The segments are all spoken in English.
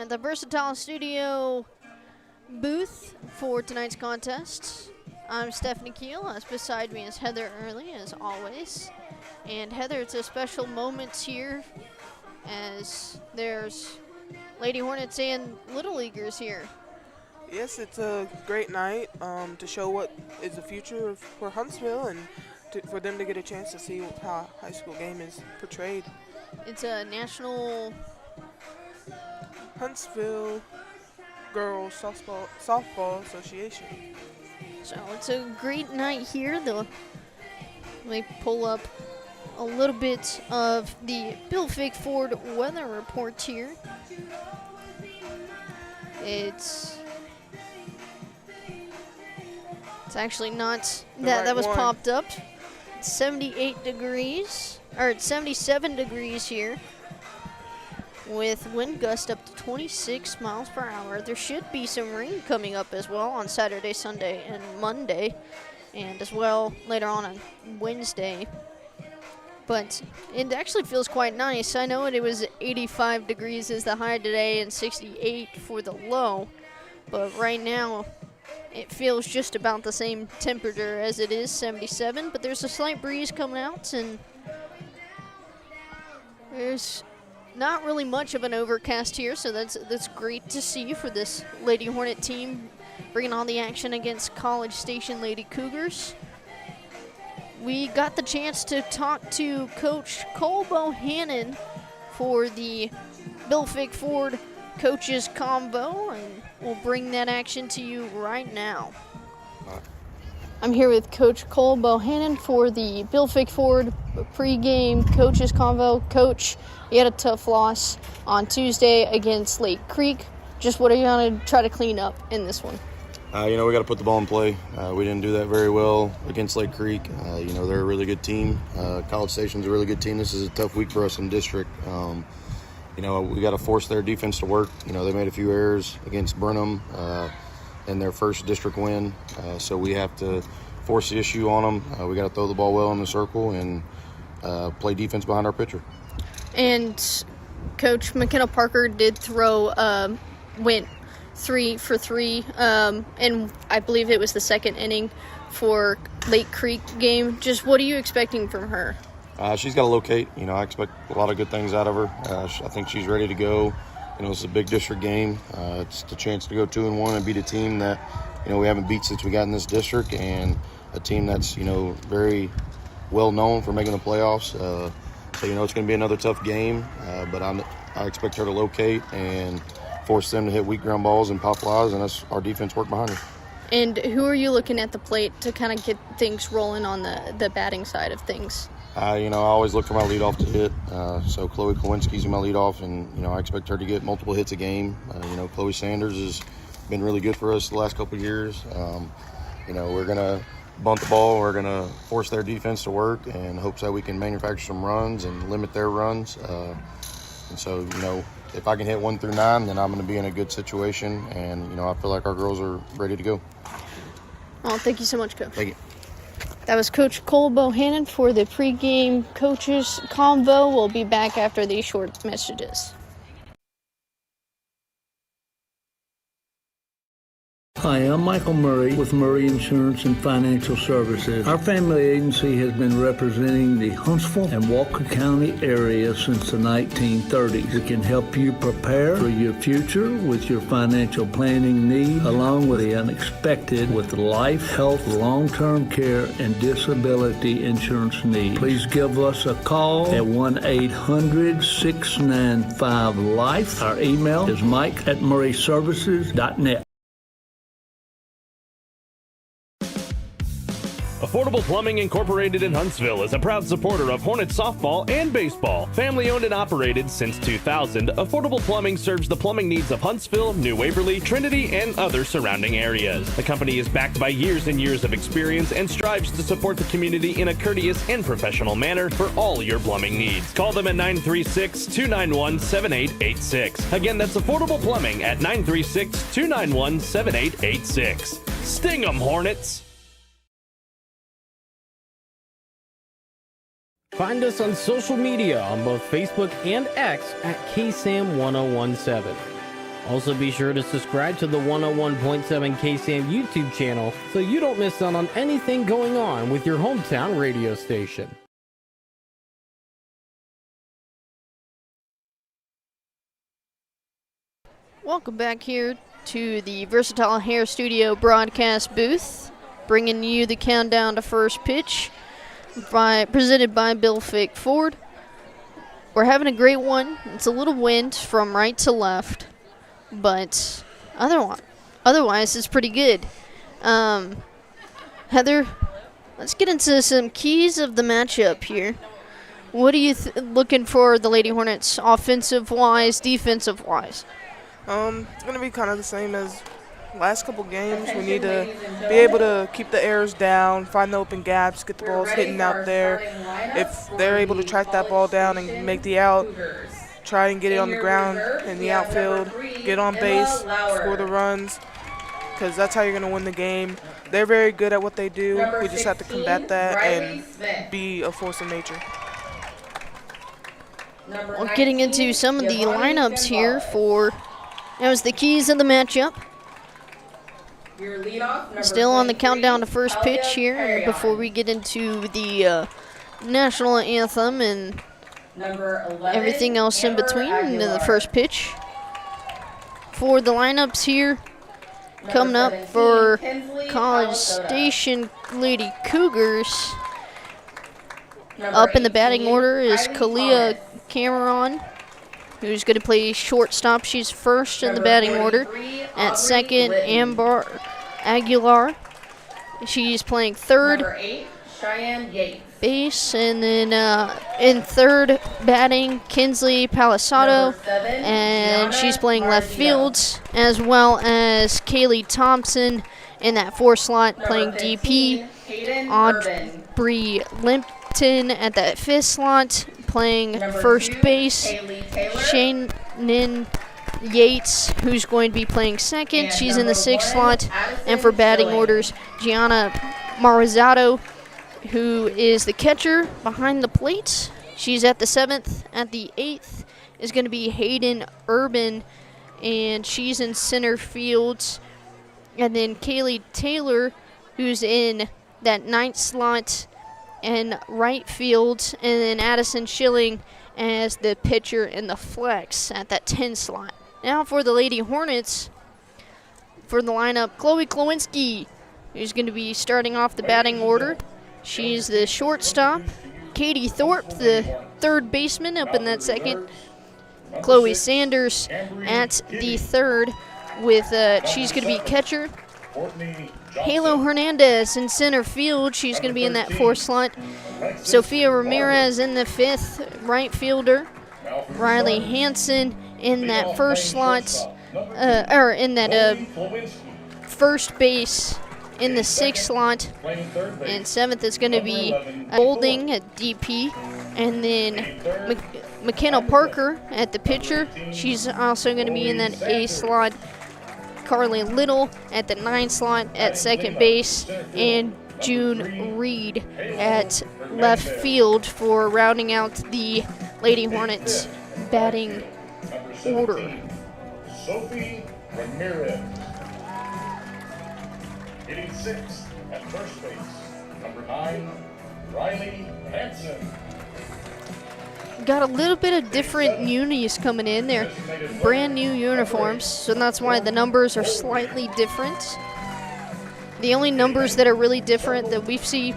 at the Versatile Studio booth for tonight's contest. I'm Stephanie Keele. Beside me is Heather Early, as always. And Heather, it's a special moment here as there's Lady Hornets and Little Leaguers here. Yes, it's a great night to show what is the future for Huntsville and for them to get a chance to see how a high school game is portrayed. It's a national Huntsville Girls Softball Association. So it's a great night here. Let me pull up a little bit of the Bill Fig Ford weather report here. It's actually not that was popped up. It's 78 degrees, or it's 77 degrees here, with wind gust up to 26 miles per hour. There should be some rain coming up as well on Saturday, Sunday, and Monday, and as well later on Wednesday. But it actually feels quite nice. I know it was 85 degrees is the high today and 68 for the low, but right now it feels just about the same temperature as it is 77, but there's a slight breeze coming out, and there's not really much of an overcast here, so that's great to see for this Lady Hornet team bringing on the action against College Station Lady Cougars. We got the chance to talk to Coach Cole Bohannon for the Bill Fig Ford Coaches Convo, and we'll bring that action to you right now. I'm here with Coach Cole Bohannon for the Bill Fig Ford pregame Coaches Convo. Coach, you had a tough loss on Tuesday against Lake Creek. Just what are you going to try to clean up in this one? We got to put the ball in play. We didn't do that very well against Lake Creek. They're a really good team. College Station's a really good team. This is a tough week for us in district. We got to force their defense to work. They made a few errors against Brenham in their first district win. So we have to force the issue on them. We got to throw the ball well in the circle and play defense behind our pitcher. And Coach McKenna Parker did went 3 for 3, and I believe it was the second inning for Lake Creek game. Just what are you expecting from her? She's got to locate. I expect a lot of good things out of her. I think she's ready to go. It's a big district game. It's the chance to go 2-1 and beat a team that, we haven't beat since we got in this district, and a team that's, very well known for making the playoffs. So, it's going to be another tough game, but I expect her to locate and force them to hit weak ground balls and pop flies, and that's our defense work behind her. And who are you looking at the plate to kind of get things rolling on the batting side of things? I always look for my leadoff to hit. So Chloe Kowinski's my leadoff, and, I expect her to get multiple hits a game. Chloe Sanders has been really good for us the last couple of years. We're going to bunt the ball. We're going to force their defense to work and hopes that we can manufacture some runs and limit their runs. And so, if I can hit 1 through 9, then I'm going to be in a good situation. And, I feel like our girls are ready to go. Well, thank you so much, Coach. Thank you. That was Coach Cole Bohannon for the pregame Coaches Convo. We'll be back after these short messages. Hi, I'm Michael Murray with Murray Insurance and Financial Services. Our family agency has been representing the Huntsville and Walker County area since the 1930s. We can help you prepare for your future with your financial planning needs, along with the unexpected with life, health, long-term care, and disability insurance needs. Please give us a call at 1-800-695-LIFE. Our email is mike@murrayservices.net. Affordable Plumbing Incorporated in Huntsville is a proud supporter of Hornets softball and baseball. Family owned and operated since 2000, Affordable Plumbing serves the plumbing needs of Huntsville, New Waverly, Trinity, and other surrounding areas. The company is backed by years and years of experience and strives to support the community in a courteous and professional manner for all your plumbing needs. Call them at 936-291-7886. Again, that's Affordable Plumbing at 936-291-7886. Sting 'em, Hornets! Find us on social media on both Facebook and X at KSAM-1017. Also be sure to subscribe to the 101.7 KSAM YouTube channel so you don't miss out on anything going on with your hometown radio station. Welcome back here to the Versatile Hair Studio broadcast booth, bringing you the countdown to first pitch, presented by Bill Fick Ford. We're having a great one. It's a little wind from right to left, but otherwise it's pretty good. Heather, let's get into some keys of the matchup here. What are you looking for the Lady Hornets, offensive-wise, defensive-wise? It's going to be kind of the same as last couple games. We need to be able to keep the errors down, find the open gaps, get the balls hitting out there. If they're able to track that ball down and make the out, try and get it on the ground in the outfield, get on base, score the runs, because that's how you're going to win the game. They're very good at what they do. We just have to combat that and be a force of nature. Well, getting into some of the lineups here for that was the keys of the matchup. Still on the countdown to first pitch here, and before we get into the national anthem and everything else in between into the first pitch. For the lineups here, coming up for College Station Lady Cougars. Up in the batting order is Kalia Cameron, who's going to play shortstop. She's first in the batting order. At second, Amber Aguilar. She's playing third base. And then in third batting, Kinsley Palisado. And she's playing left field, as well as Kaylee Thompson in that fourth slot, playing DP. Audrey Limpton at that fifth slot, playing first base. Shannon Yates, who's going to be playing second. She's in the sixth slot. And for batting orders, Gianna Marizzato, who is the catcher behind the plate. She's at the seventh. At the eighth is going to be Hayden Urban, and she's in center field. And then Kaylee Taylor, who's in that ninth slot and right field, and then Addison Schilling as the pitcher in the flex at that 10 slot. Now for the Lady Hornets, for the lineup, Chloe Klowinski, who's going to be starting off the batting order. She's the shortstop. Katie Thorpe, the third baseman, up in that second. Chloe Sanders at the third, with she's going to be catcher. Halo Hernandez in center field. She's going to be in that fourth slot. Sophia Ramirez in the fifth, right fielder. Riley Hansen in that first slot, or in that first base in the sixth slot. And seventh is going to be Holding at DP. And then McKenna Parker at the pitcher. She's also going to be in that A slot. Carly Little at the 9 slot at second base, and June Reed at left field for rounding out the Lady Hornets batting order. Sophie Ramirez. Hitting 6th at first base, number 9, Riley Hansen. Got a little bit of different unis coming in. They're brand new uniforms, so that's why the numbers are slightly different. The only numbers that are really different that we've seen,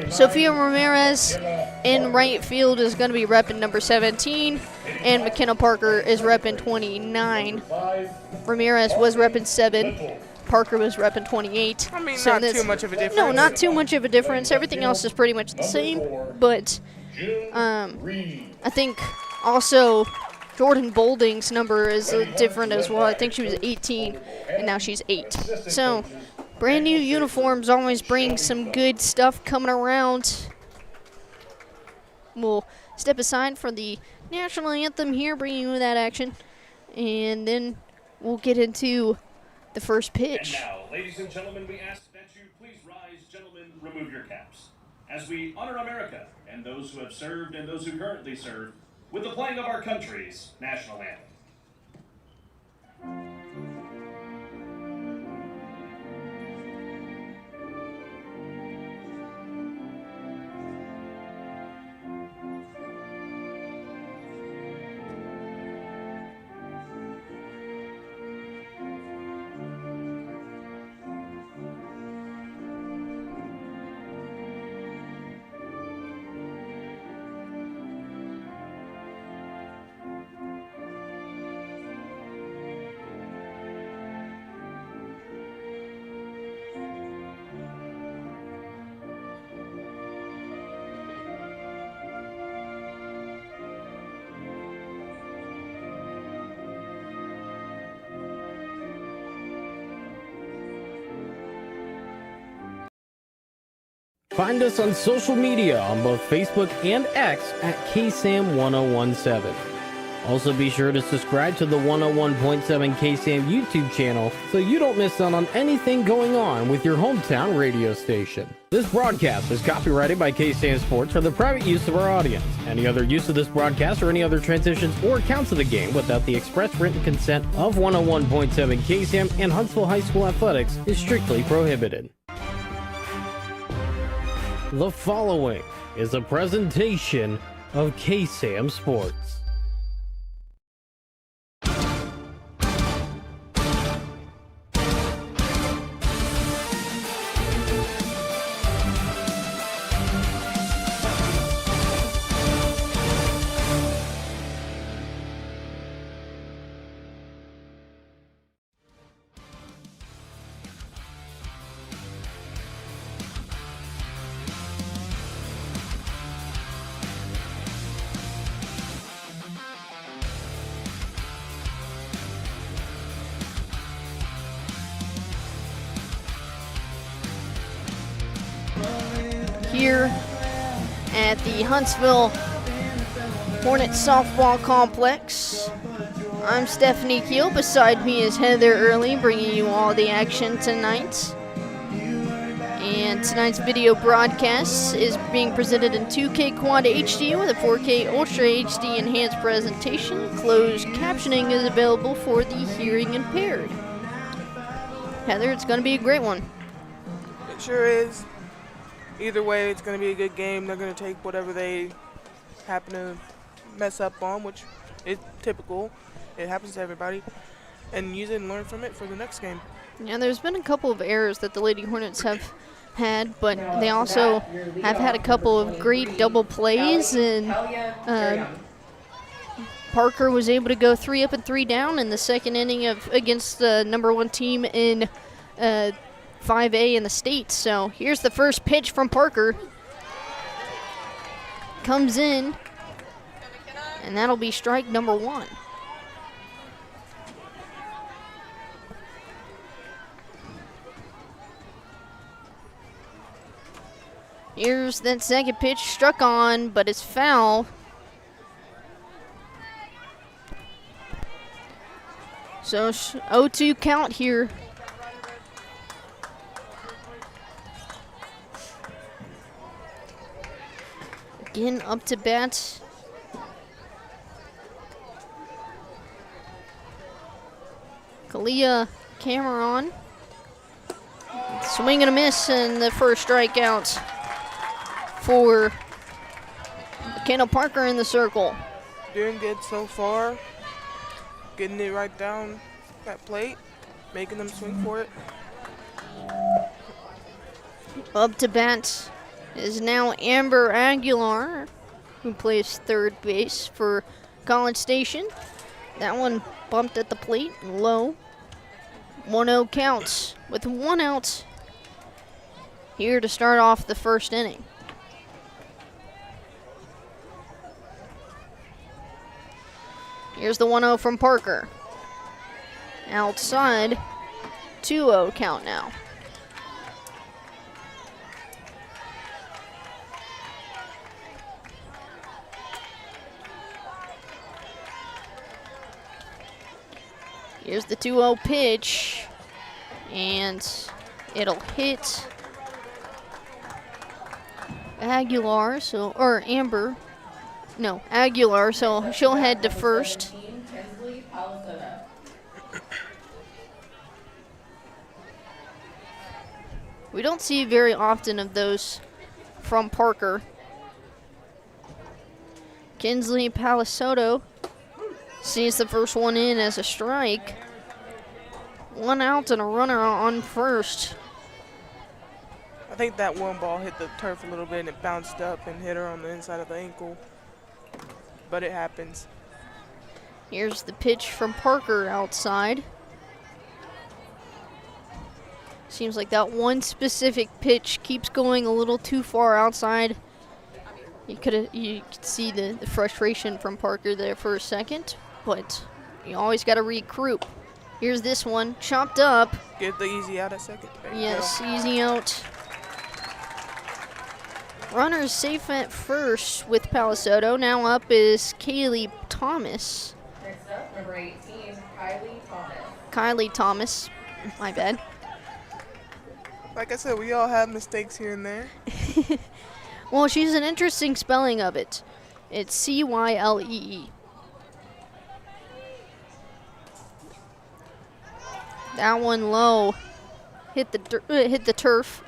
Sophia Ramirez in right field is going to be repping number 17, and McKenna Parker is repping 29. Ramirez was repping 7. Parker was repping 28. I mean, so not too much of a difference. No, not too much of a difference. Everything else is pretty much the same, but I think also Jordan Bolding's number is different as well. I think she was 18, and now she's 8. So brand new uniforms always bring some good stuff coming around. We'll step aside for the national anthem here, bringing you that action, and then we'll get into the first pitch. And now, ladies and gentlemen, we ask that you please rise. Gentlemen, remove your caps as we honor America and those who have served and those who currently serve with the playing of our country's national anthem. Find us on social media on both Facebook and X at KSAM-1017. Also be sure to subscribe to the 101.7 KSAM YouTube channel so you don't miss out on anything going on with your hometown radio station. This broadcast is copyrighted by KSAM Sports for the private use of our audience. Any other use of this broadcast or any other transitions or accounts of the game without the express written consent of 101.7 KSAM and Huntsville High School Athletics is strictly prohibited. The following is a presentation of KSAM Sports. Here at the Huntsville Hornet softball complex. I'm Stephanie Keele. Beside me is Heather Early, bringing you all the action tonight. And tonight's video broadcast is being presented in 2K Quad HD with a 4K Ultra HD enhanced presentation. Closed captioning is available for the hearing impaired. Heather, it's going to be a great one. It sure is. Either way, it's going to be a good game. They're going to take whatever they happen to mess up on, which is typical. It happens to everybody. And use it and learn from it for the next game. Yeah, there's been a couple of errors that the Lady Hornets have had, but they also have had a couple of great double plays, and Parker was able to go 3 up and 3 down in the second inning against the number 1 team in 5A in the state. So here's the first pitch from Parker. Comes in, and that'll be strike number 1. Here's that second pitch, struck on, but it's foul. So 0-2 count here. Again, up to bat. Kalia Cameron. Swing and a miss, and the first strikeout for McKenna Parker in the circle. Doing good so far. Getting it right down that plate. Making them swing for it. Up to bat is now Amber Aguilar, who plays third base for College Station. That one bumped at the plate, low. 1-0 counts with 1 out here to start off the first inning. Here's the 1-0 from Parker. Outside, 2-0 count now. Here's the 2-0 pitch, and it'll hit Aguilar, Aguilar, so she'll head to first. We don't see very often of those from Parker. Kinsley Palisotto sees the first one in as a strike. 1 out and a runner on first. I think that one ball hit the turf a little bit and it bounced up and hit her on the inside of the ankle. But it happens. Here's the pitch from Parker outside. Seems like that one specific pitch keeps going a little too far outside. You could see the frustration from Parker there for a second, but you always got to regroup. Here's this one, chopped up. Get the easy out at second. There you Yes, go. easy out. Runner safe at first with Palisotto. Now up is Kaylee Thomas. Next up, number 18, Kylie Thomas. Kylie Thomas, my bad. Like I said, we all have mistakes here and there. Well, she's an interesting spelling of it. It's Cylee. That one low. Hit the turf.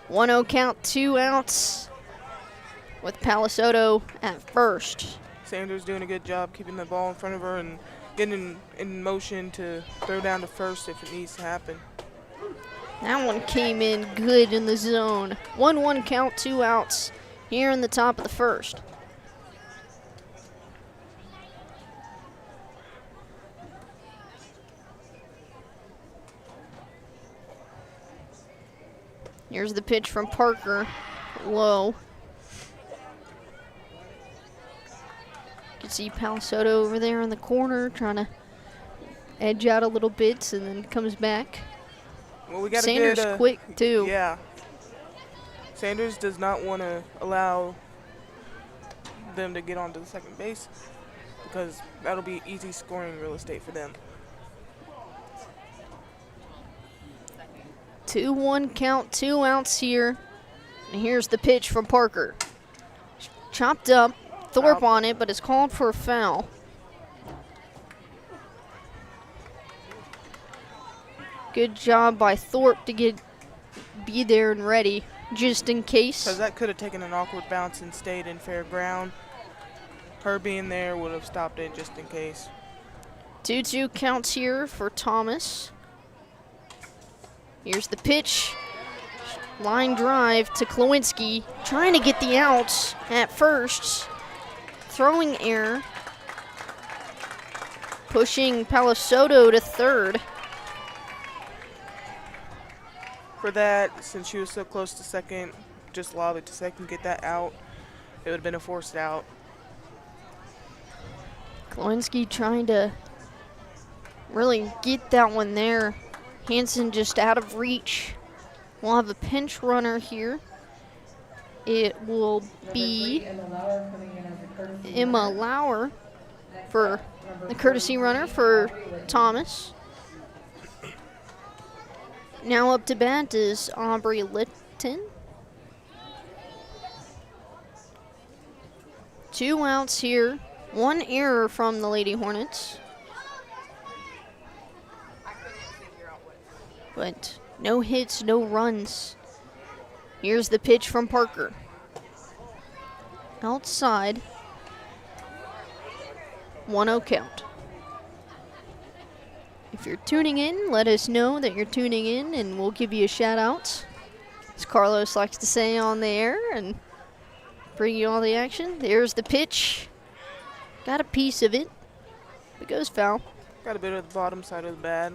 1-0 count, 2 outs with Palisotto at first. Sanders doing a good job keeping the ball in front of her and getting in motion to throw down to first if it needs to happen. That one came in good in the zone. 1-1 count, 2 outs here in the top of the first. Here's the pitch from Parker, low. You can see Palisotto over there in the corner trying to edge out a little bit and then comes back. Well, we got Sanders quick too. Yeah. Sanders does not want to allow them to get onto the second base because that'll be easy scoring real estate for them. 2-1 count, 2 outs here. And here's the pitch from Parker. Chopped up, Thorpe on it, but it's called for a foul. Good job by Thorpe to be there and ready, just in case. Because that could have taken an awkward bounce and stayed in fair ground. Her being there would have stopped it just in case. 2-2 counts here for Thomas. Here's the pitch. Line drive to Klawinski, trying to get the outs at first. Throwing error. Pushing Palisotto to third. For that, since she was so close to second, just lob it to second, get that out. It would have been a forced out. Klawinski trying to really get that one there. Hansen just out of reach. We'll have a pinch runner here. It will be Emma Lauer for the courtesy runner for Thomas. Now up to bat is Aubrey Litton. 2 outs here. 1 error from the Lady Hornets. But no hits, no runs. Here's the pitch from Parker. Outside. 1-0 count. If you're tuning in, let us know that you're tuning in and we'll give you a shout out, as Carlos likes to say on the air, and bring you all the action. There's the pitch. Got a piece of it. It goes foul. Got a bit of the bottom side of the bat.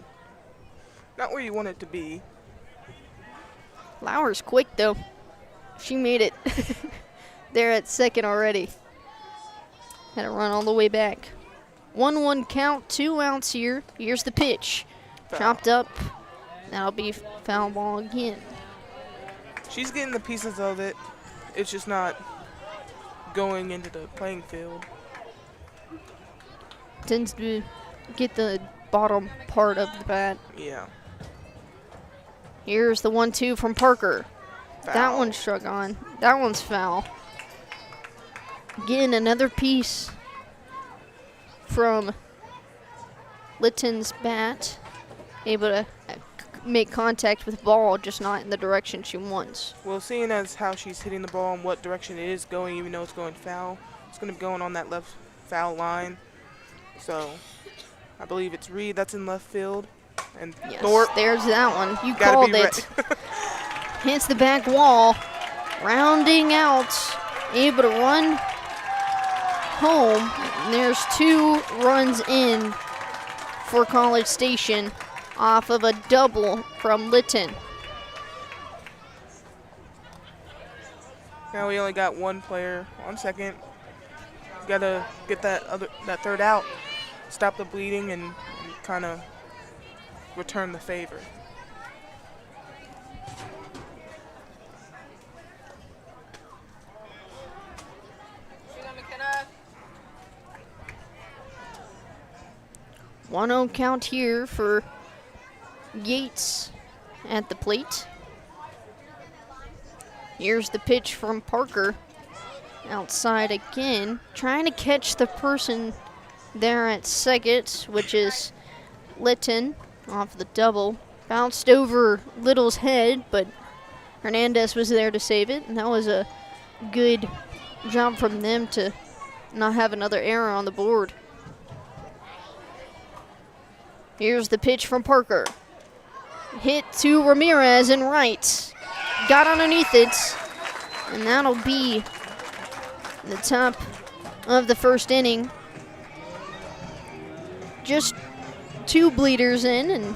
Not where you want it to be. Lauer's quick though. She made it. There at second already. Had to run all the way back. 1-1 count, 2 outs here. Here's the pitch. Foul. Chopped up. That'll be foul ball again. She's getting the pieces of it. It's just not going into the playing field. Tends to get the bottom part of the bat. Yeah. Here's the 1-2 from Parker. Foul. That one struck on. That one's foul. Again, another piece from Litton's bat. Able to make contact with ball, just not in the direction she wants. Well, seeing as how she's hitting the ball and what direction it is going, even though it's going foul, it's going to be going on that left foul line. So I believe it's Reed that's in left field. And Yes, Thorpe. there's that one. You Gotta called be it. Hits the back wall, rounding out, able to run home. And there's 2 runs in for College Station off of a double from Litton. Now we only got 1 player on second. Got to get that third out, stop the bleeding, and kind of return the favor. One 0 count here for Yates at the plate. Here's the pitch from Parker. Outside again, trying to catch the person there at second, which is Litton off the double. Bounced over Little's head, but Hernandez was there to save it, and that was a good job from them to not have another error on the board. Here's the pitch from Parker. Hit to Ramirez in right. Got underneath it, and that'll be the top of the first inning. Just 2 bleeders in, and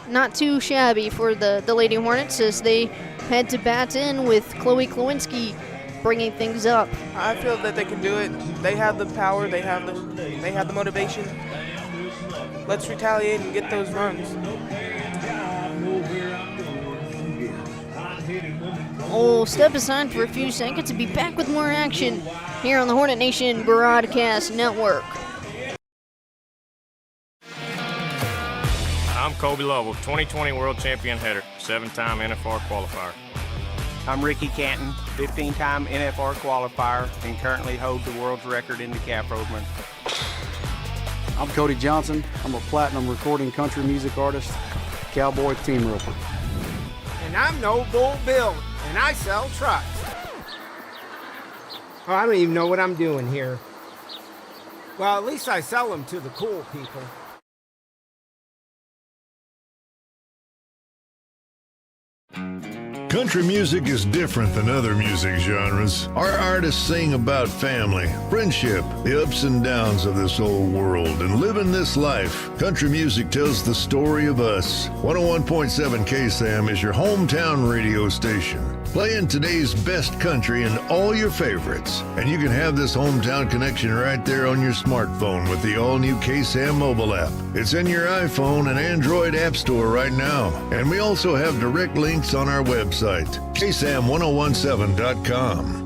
not too shabby for the Lady Hornets as they head to bat in with Chloe Klawinski bringing things up. I feel that they can do it. They have the power. They have the motivation. Let's retaliate and get those runs. We'll step aside for a few seconds and be back with more action here on the Hornet Nation Broadcast Network. I'm Kobe Lovell, 2020 World Champion header, 7-time NFR qualifier. I'm Ricky Canton, 15-time NFR qualifier, and currently hold the world's record in the calf roadman. I'm Cody Johnson. I'm a platinum recording country music artist, cowboy team roper. And I'm No Bull Bill, and I sell trucks. Oh, I don't even know what I'm doing here. Well, at least I sell them to the cool people. Country music is different than other music genres. Our artists sing about family, friendship, the ups and downs of this old world, and living this life. Country music tells the story of us. 101.7 KSAM is your hometown radio station, playing today's best country and all your favorites. And you can have this hometown connection right there on your smartphone with the all-new KSAM mobile app. It's in your iPhone and Android app store right now. And we also have direct links on our website, ksam1017.com.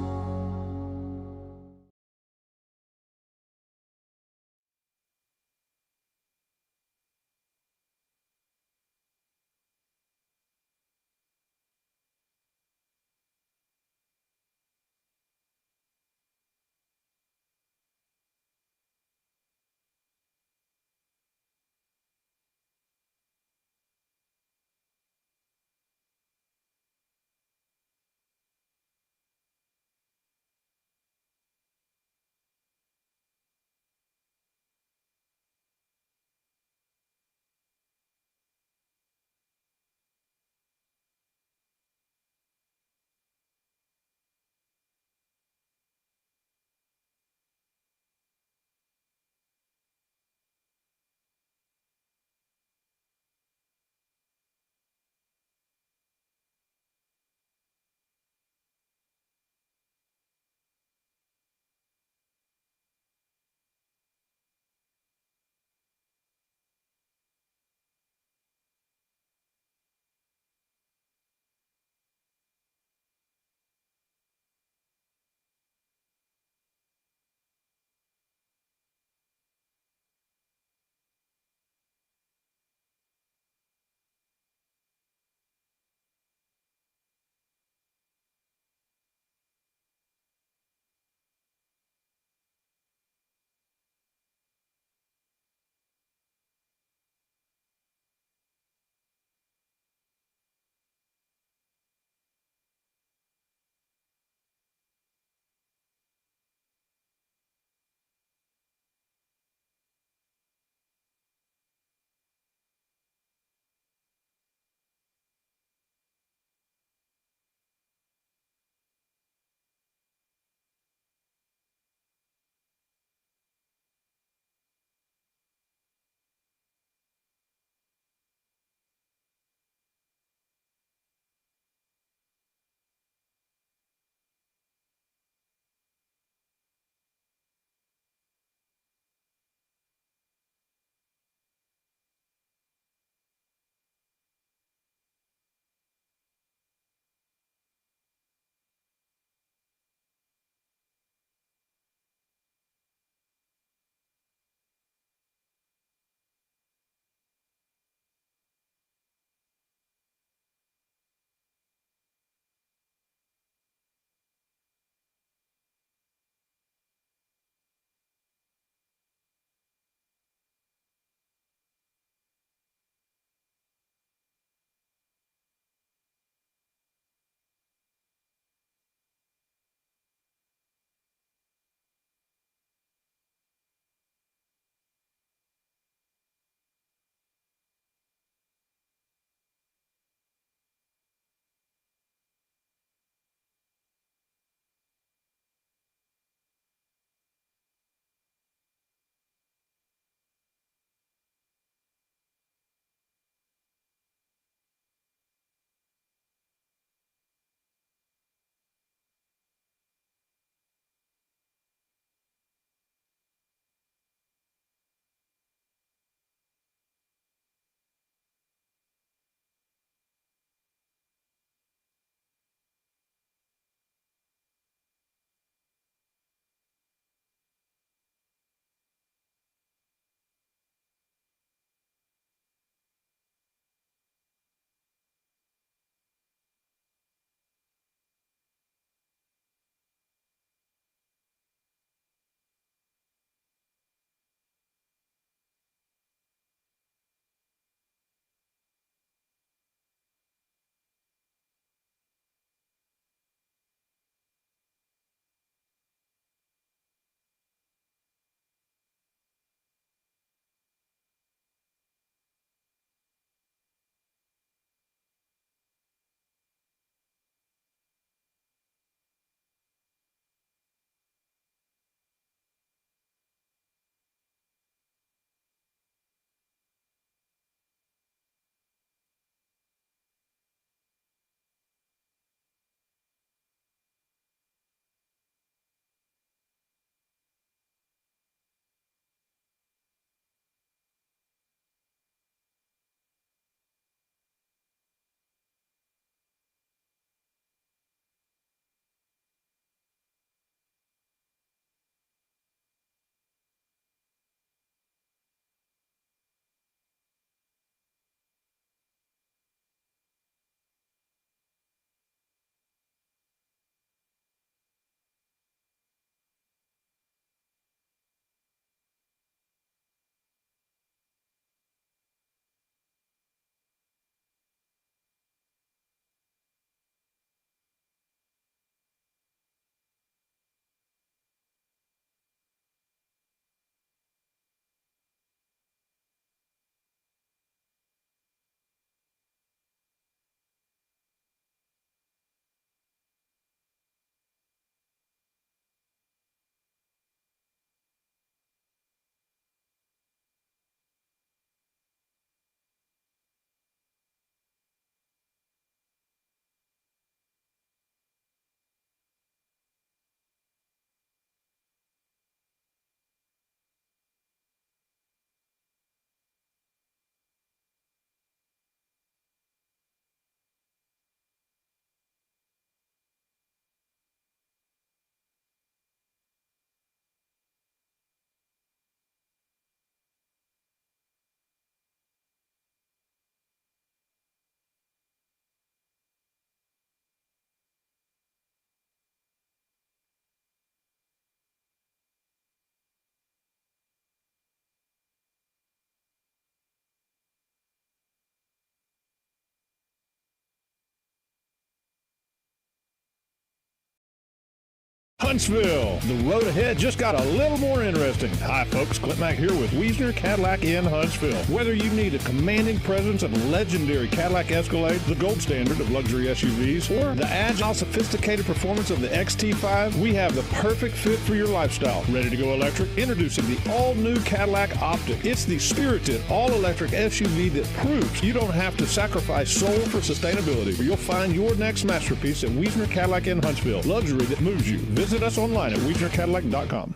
Huntsville. The road ahead just got a little more interesting. Hi folks, Clint Mack here with Wiesner Cadillac in Huntsville. Whether you need a commanding presence of legendary Cadillac Escalade, the gold standard of luxury SUVs, or the agile, sophisticated performance of the XT5, we have the perfect fit for your lifestyle. Ready to go electric? Introducing the all-new Cadillac Optic. It's the spirited, all-electric SUV that proves you don't have to sacrifice soul for sustainability. You'll find your next masterpiece at Wiesner Cadillac in Huntsville. Luxury that moves you. Visit us online at WiesnerCadillac.com.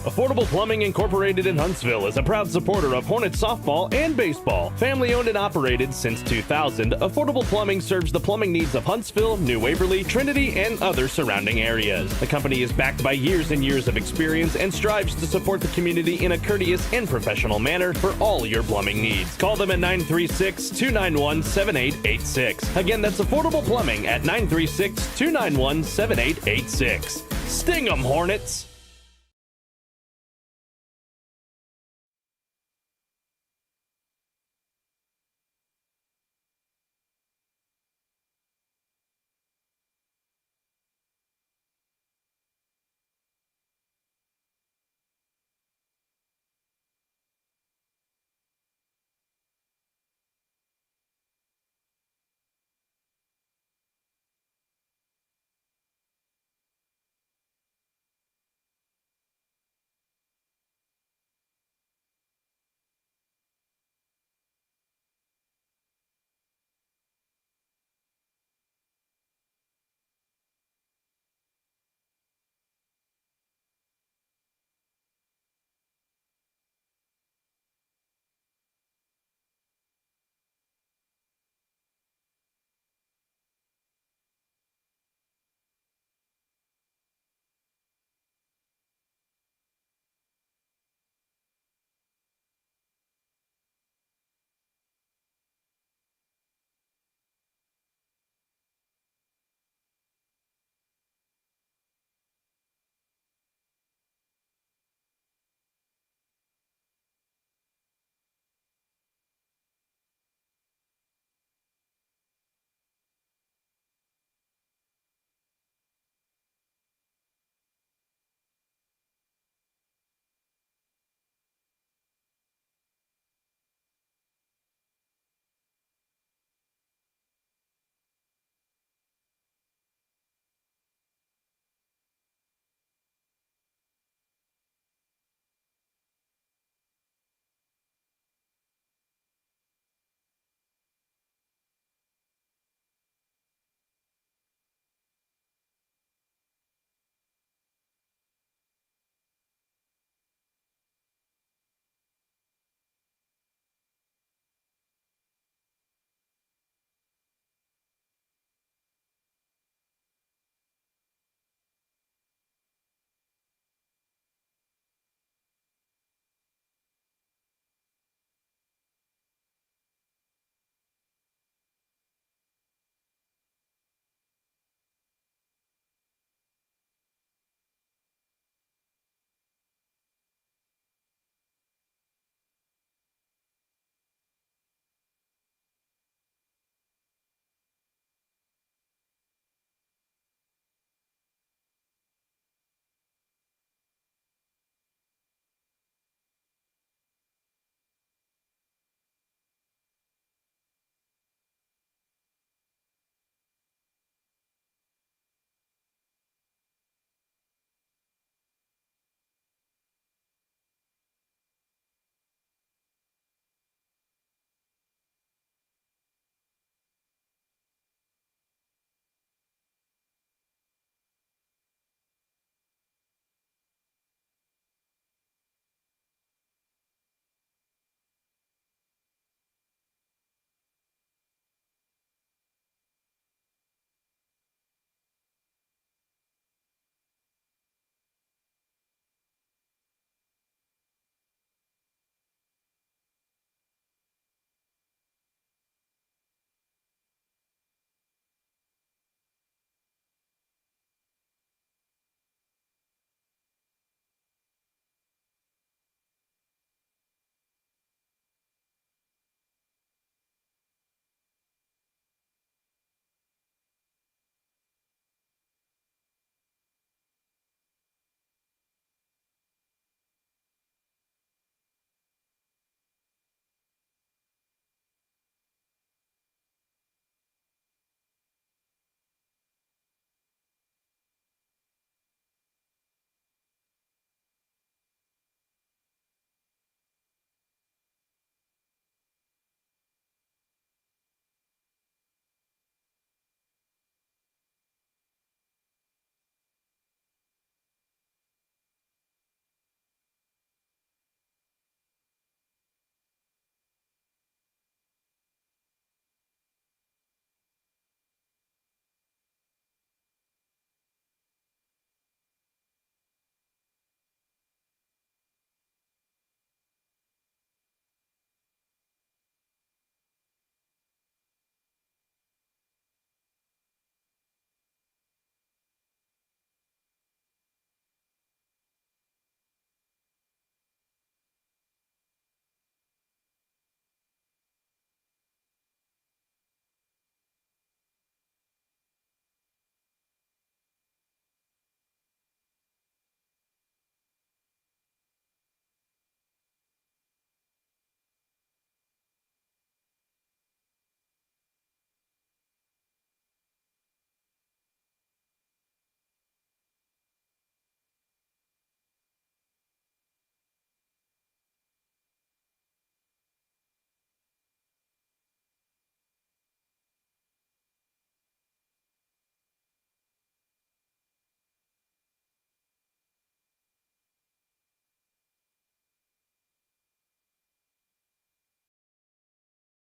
Affordable Plumbing Incorporated in Huntsville is a proud supporter of Hornet softball and baseball. Family owned and operated since 2000, Affordable Plumbing serves the plumbing needs of Huntsville, New Waverly, Trinity, and other surrounding areas. The company is backed by years and years of experience and strives to support the community in a courteous and professional manner for all your plumbing needs. Call them at 936-291-7886. Again, that's Affordable Plumbing at 936-291-7886. Sting 'em, Hornets!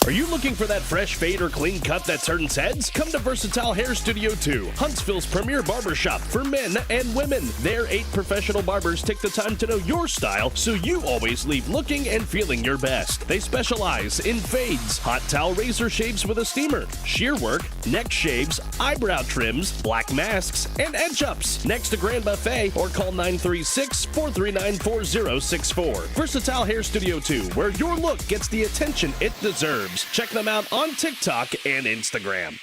Are you looking for that fresh fade or clean cut that turns heads? Come to Versatile Hair Studio 2, Huntsville's premier barbershop for men and women. Their 8 professional barbers take the time to know your style so you always leave looking and feeling your best. They specialize in fades, hot towel razor shaves with a steamer, shear work, neck shaves, eyebrow trims, black masks, and edge-ups. Next to Grand Buffet or call 936-439-4064. Versatile Hair Studio 2, where your look gets the attention it deserves. Check them out on TikTok and Instagram.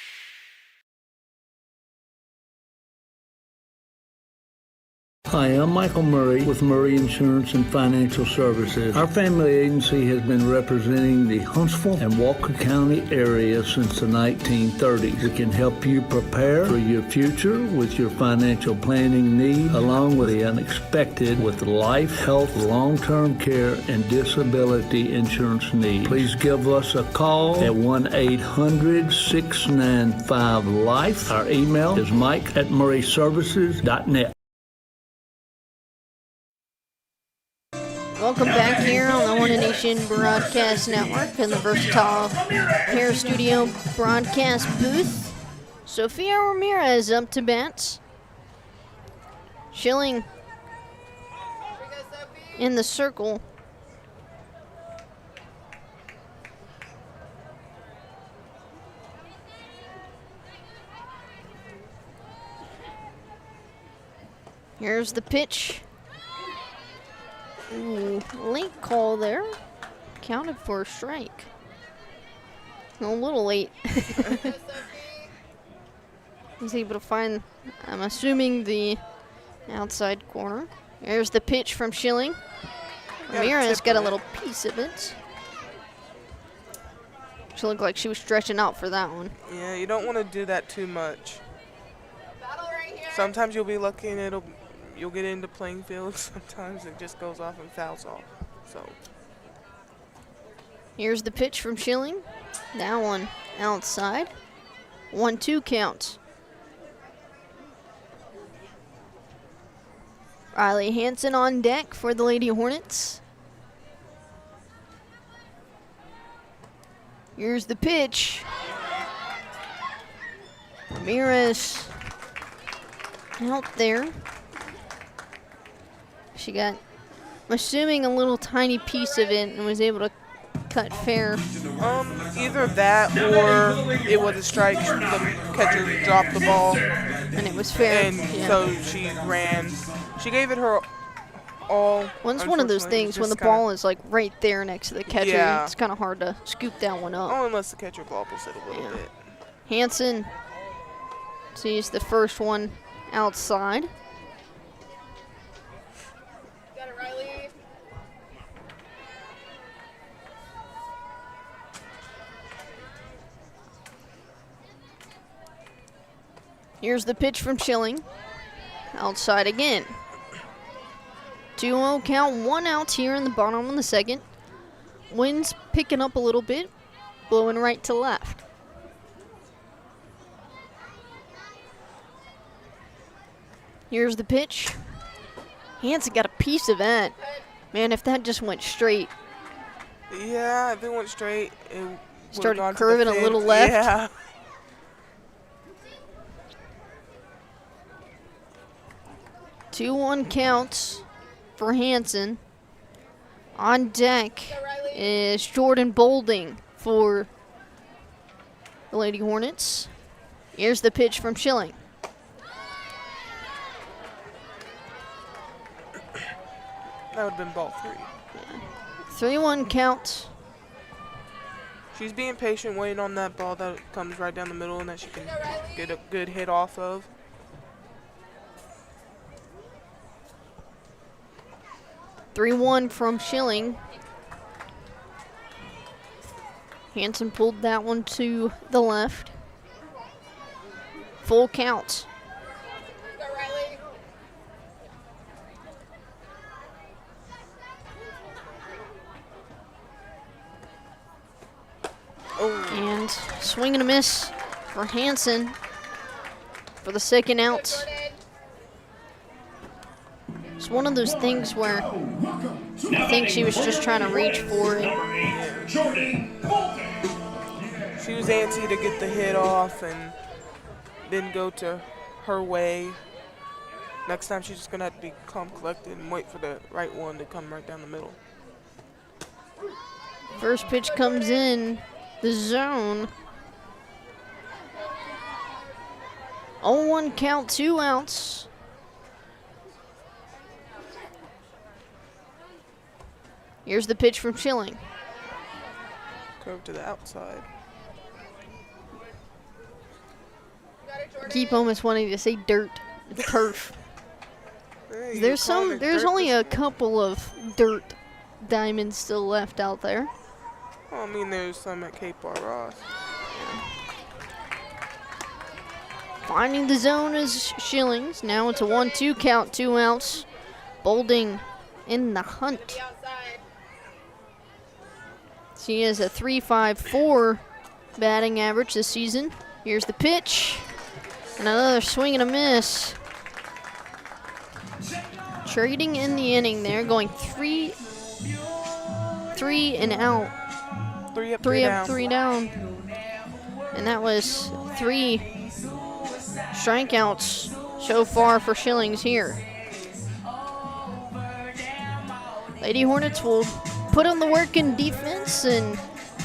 Hi, I'm Michael Murray with Murray Insurance and Financial Services. Our family agency has been representing the Huntsville and Walker County area since the 1930s. We can help you prepare for your future with your financial planning needs, along with the unexpected with life, health, long-term care, and disability insurance needs. Please give us a call at 1-800-695-LIFE. Our email is mike@murrayservices.net. Welcome back here on the Hornet Nation Broadcast Network in the Versatile Hair Studio broadcast booth. Sophia Ramirez up to bat. Schilling in the circle. Here's the pitch. Ooh, late call there. Counted for a strike. A little late. He's able to find, I'm assuming, the outside corner. Here's the pitch from Schilling. Ramirez got a little piece of it. She looked like she was stretching out for that one. Yeah, you don't want to do that too much. Sometimes you'll be lucky and you'll get into playing field. Sometimes it just goes off and fouls off. So here's the pitch from Schilling. That one outside. 1-2 count. Riley Hansen on deck for the Lady Hornets. Here's the pitch. Ramirez out there. She got, I'm assuming, a little tiny piece of it and was able to cut fair. Either that or it was a strike. The catcher dropped the ball. And it was fair. And so she ran. She gave it her all. Well, it's one of those things when the ball is like right there next to the catcher. Yeah. It's kind of hard to scoop that one up. Oh, unless the catcher bobbles it a little bit. Hansen sees the first one outside. Got it, Riley. Here's the pitch from Schilling. Outside again. 2-0 count, 1 out here in the bottom of the second. Wind's picking up a little bit, blowing right to left. Here's the pitch. Hansen got a piece of that. Man, if that just went straight. Yeah, if it went straight, it started curving a little left. Yeah. 2-1 counts for Hansen. On deck is Jordan Bolding for the Lady Hornets. Here's the pitch from Schilling. That would have been ball 3. Yeah. 3-1 count. She's being patient, waiting on that ball that comes right down the middle and that she can get a good hit off of. (3-1) from Schilling. Hansen pulled that one to the left. Full count. And swing and a miss for Hansen for the second out. It's one of those things where I think she was just trying to reach for it. she was antsy to get the hit off and didn't go to her way. Next time she's just going to have to be calm, collected, and wait for the right one to come right down the middle. First pitch comes in the zone. 0-1 count, 2 outs. Here's the pitch from Schilling. Curve to the outside. Keep almost wanting to say dirt. It's turf. Hey, There's only a couple of dirt diamonds still left out there. Well, I mean, there's some at Cape Bar Ross. Finding the zone is Schillings. Now it's a 1-2 count, 2 outs. Bolding in the hunt. She has a .354 batting average this season. Here's the pitch. And another swing and a miss. Trading in the inning there, going 3 and out. 3 up, 3 down. And that was 3 strikeouts so far for Schillings here. Lady Hornets will put on the work in defense and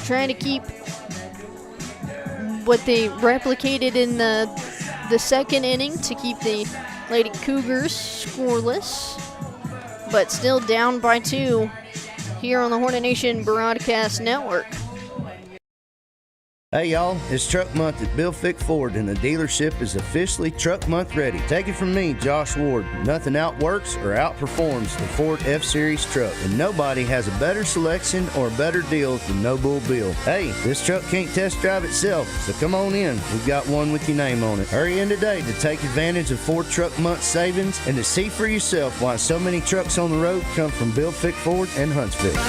try to keep what they replicated in the second inning to keep the Lady Cougars scoreless, but still down by 2 here on the Hornet Nation Broadcast Network. Hey y'all, it's Truck Month at Bill Fick Ford and the dealership is officially Truck Month ready. Take it from me, Josh Ward. Nothing outworks or outperforms the Ford F-Series truck, and nobody has a better selection or a better deal than No Bull Bill. Hey, this truck can't test drive itself, so come on in. We've got one with your name on it. Hurry in today to take advantage of Ford Truck Month savings and to see for yourself why so many trucks on the road come from Bill Fick Ford and Huntsville.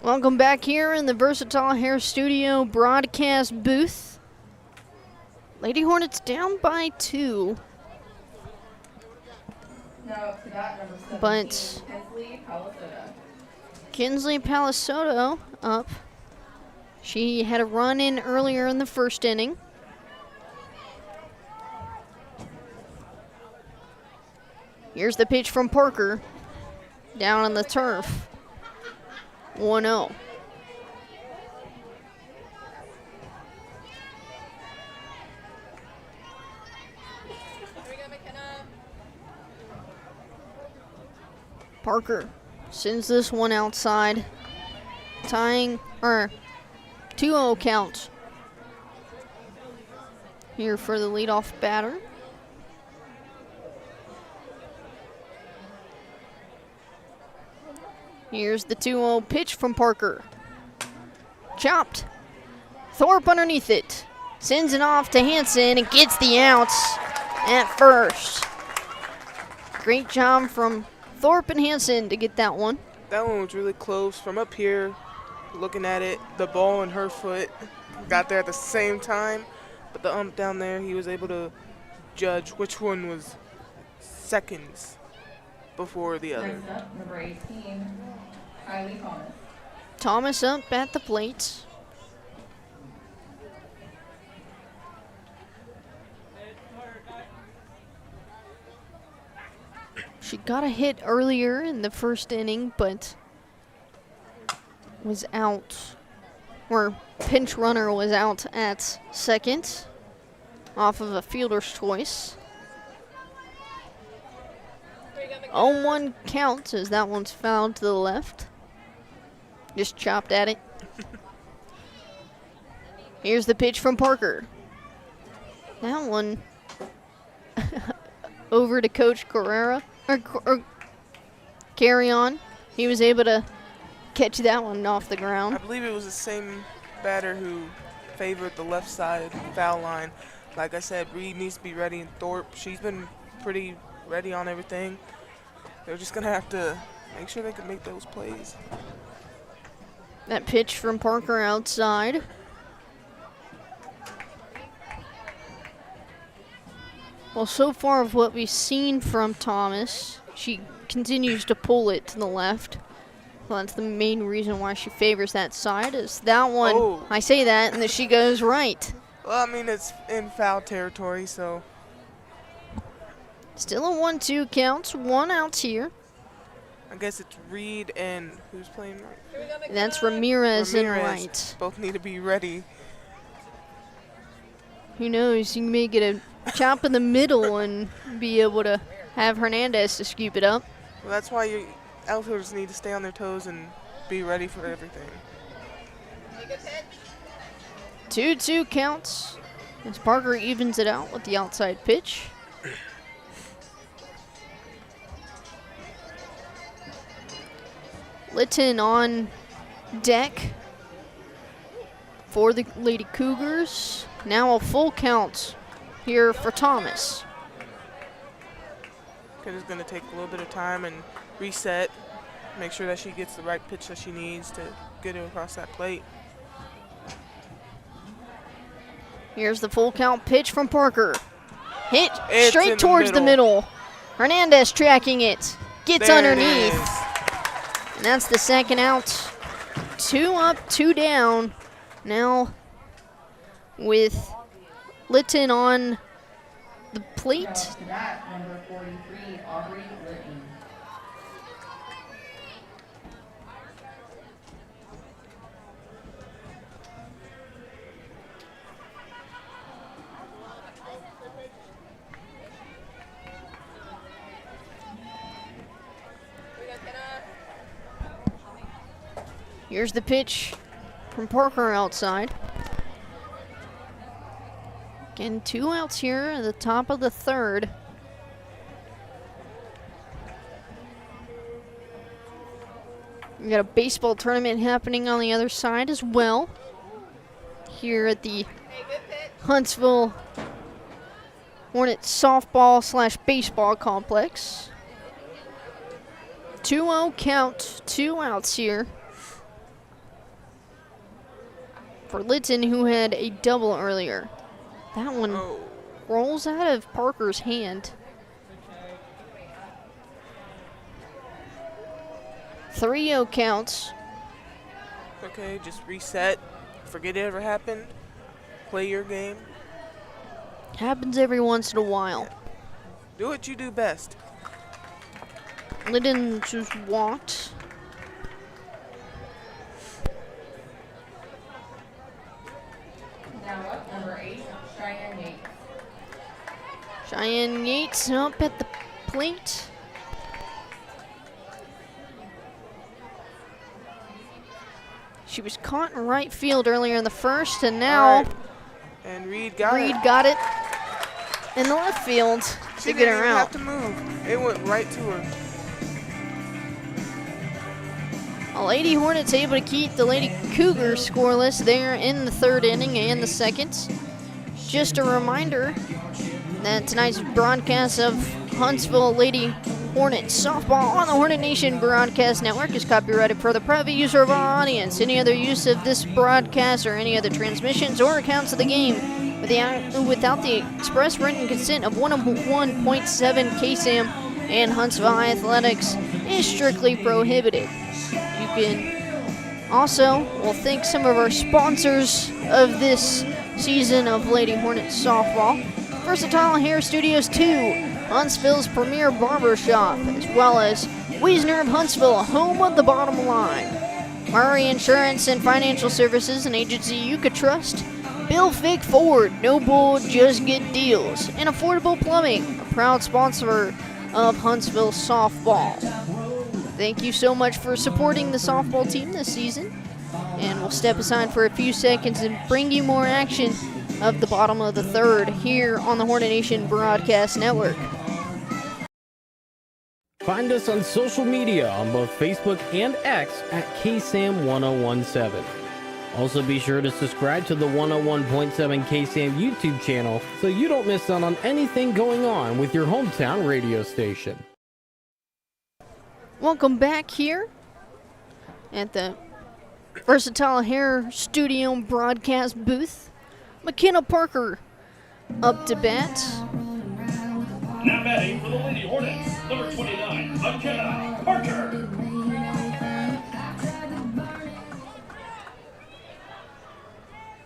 Welcome back here in the Versatile Hair Studio broadcast booth. Lady Hornets down by 2. But Kinsley Palisoto up. She had a run in earlier in the first inning. Here's the pitch from Parker. Down on the turf. 1-0. Parker sends this one outside. Tying, or 2-0 count here for the leadoff batter. Here's the 2-0 pitch from Parker. Chopped. Thorpe underneath it. Sends it off to Hansen and gets the outs at first. Great job from Thorpe and Hansen to get that one. That one was really close. From up here, looking at it, the ball and her foot got there at the same time. But the ump down there, he was able to judge which one was seconds before the other. Next up, number 18, Kylie Thomas. Thomas up at the plate. She got a hit earlier in the first inning, but was out, or pinch runner was out at second off of a fielder's choice. 0-1 count as that one's fouled to the left. Just chopped at it. Here's the pitch from Parker. That one over to Coach Carrera, or carry on. He was able to catch that one off the ground. I believe it was the same batter who favored the left side foul line. Like I said, Reed needs to be ready, and Thorpe, she's been pretty ready on everything. They're just going to have to make sure they can make those plays. That pitch from Parker outside. Well, so far of what we've seen from Thomas, she continues to pull it to the left. Well, that's the main reason why she favors that side, is that one. Oh. I say that, and then she goes right. Well, I mean, it's in foul territory, so. Still a 1-2 count, 1 out here. I guess it's Reed and who's playing right? That's Ramirez in right. Both need to be ready. Who knows, you may get a chop in the middle and be able to have Hernandez to scoop it up. Well, that's why your outfielders need to stay on their toes and be ready for everything. 2-2 counts as Parker evens it out with the outside pitch. Litton on deck for the Lady Cougars. Now a full count here for Thomas. Kid is going to take a little bit of time and reset, make sure that she gets the right pitch that she needs to get it across that plate. Here's the full count pitch from Parker. Hit It's straight towards the middle. Hernandez tracking it. Gets There underneath. it is. And that's the second out. 2 up, 2 down. Now with Litton on the plate. To bat, number 43, Aubrey Litton. Here's the pitch from Parker outside. Again, 2 outs here at the top of the third. We got a baseball tournament happening on the other side as well. Here at the Huntsville Hornets softball / baseball complex. 2-0 count, 2 outs here for Litton, who had a double earlier. That one rolls out of Parker's hand. 3-0 counts. Okay, just reset. Forget it ever happened. Play your game. Happens every once in a while. Do what you do best. Litton just walked. Now up, number 8, Cheyenne Yates. Cheyenne Yates up at the plate. She was caught in right field earlier in the first, and now Right. And Reed got it in the left field She to get didn't her even out. have to move. It went right to her. Lady Hornets able to keep the Lady Cougars scoreless there in the third inning and the second. Just a reminder that tonight's broadcast of Huntsville Lady Hornets softball on the Hornet Nation Broadcast Network is copyrighted for the private use of our audience. Any other use of this broadcast or any other transmissions or accounts of the game without the express written consent of 101.7 KSAM and Huntsville Athletics is strictly prohibited. You can also, thank some of our sponsors of this season of Lady Hornets softball. Versatile Hair Studios 2, Huntsville's premier barbershop, as well as Wiesner of Huntsville, home of the bottom line. Murray Insurance and Financial Services, an agency you could trust. Bill Fick Ford, no bull, just get deals. And Affordable Plumbing, a proud sponsor of Huntsville softball. Thank you so much for supporting the softball team this season. And we'll step aside for a few seconds and bring you more action of the bottom of the third here on the Hornet Nation Broadcast Network. Find us on social media on both Facebook and X at KSAM-1017. Also be sure to subscribe to the 101.7 KSAM YouTube channel so you don't miss out on anything going on with your hometown radio station. Welcome back here at the Versatile Hair Studio broadcast booth. McKenna Parker up to bat. Now batting for the Lady Hornets, number 29, McKenna Parker.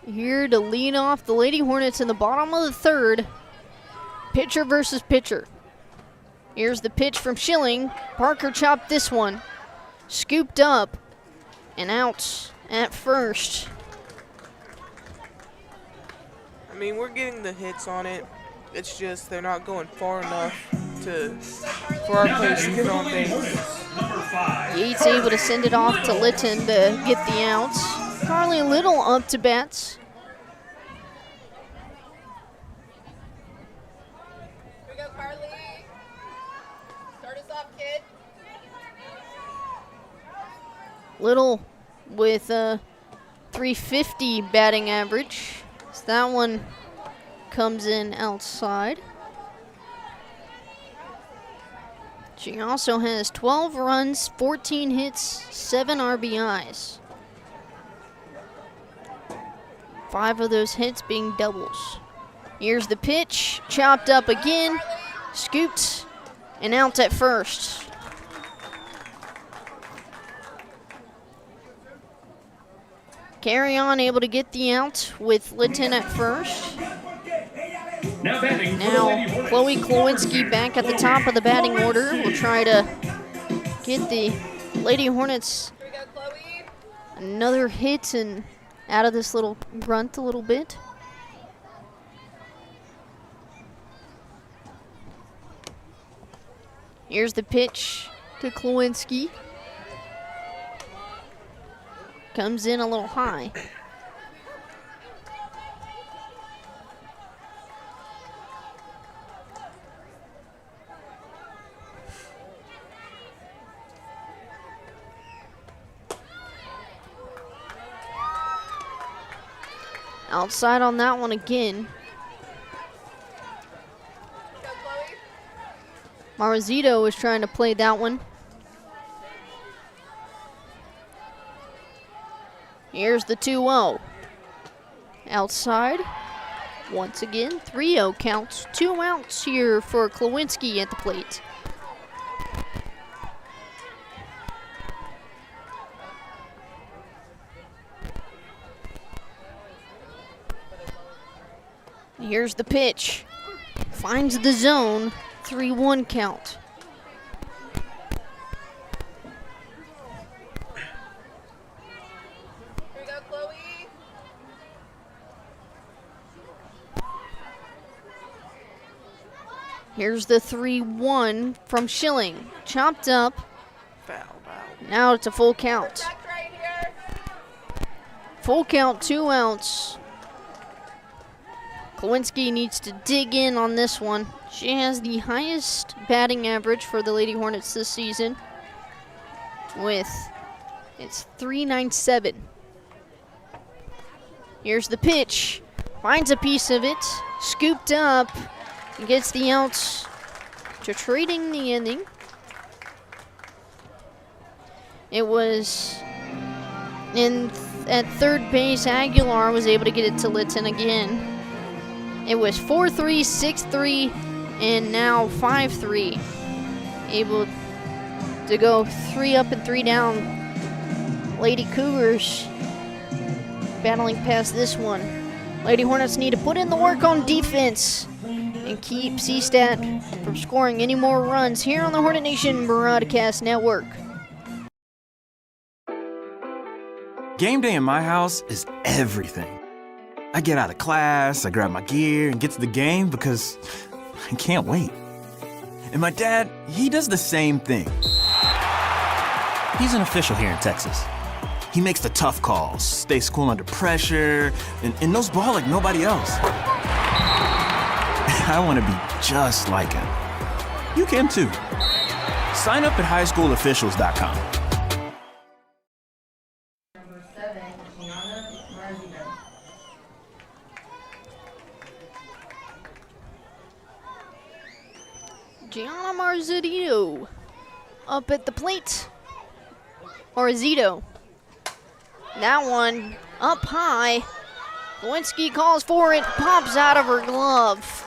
Here to lead off the Lady Hornets in the bottom of the third. Pitcher versus pitcher. Here's the pitch from Schilling. Parker chopped this one. Scooped up and out at first. I mean, we're getting the hits on it. It's just they're not going far enough for our players to get on base. Yates able to send it off to Litton to get the outs. Carly Little up to bats. Here we go, Carly. Start us off, kid. Little with a 350 batting average. So that one comes in outside. She also has 12 runs, 14 hits, 7 RBIs. 5 of those hits being doubles. Here's the pitch, chopped up again, scooped, and out at first. Carry on, able to get the out with Litton at first. Now Chloe Klowinski back at the top of the batting order. Will try to get the Lady Hornets another hit and out of this little grunt a little bit. Here's the pitch to Klowinski. Comes in a little high. Outside on that one again. Marzito is trying to play that one. Here's the 2-0. Outside. Once again, 3-0 counts. 2 outs here for Klowinski at the plate. Here's the pitch. Finds the zone. 3-1 count. Here we go, Chloe. Here's the 3-1 from Schilling. Chopped up. Foul. Now it's a full count. Full count, 2 outs. Klowinski needs to dig in on this one. She has the highest batting average for the Lady Hornets this season with it's .397. Here's the pitch. Finds a piece of it. Scooped up. Gets the outs to trading the inning. It was at third base. Aguilar was able to get it to Litton again. It was 4-3, 6-3, and now 5-3. Able to go 3 up and 3 down. Lady Cougars battling past this one. Lady Hornets need to put in the work on defense and keep C-Stat from scoring any more runs here on the Hornet Nation Broadcast Network. Game day in my house is everything. I get out of class, I grab my gear, and get to the game because I can't wait. And my dad, he does the same thing. He's an official here in Texas. He makes the tough calls, stays cool under pressure, and knows ball like nobody else. I want to be just like him. You can too. Sign up at highschoolofficials.com. Gianna Marzito up at the plate. Marzito. That one up high. Lewinsky calls for it, pops out of her glove.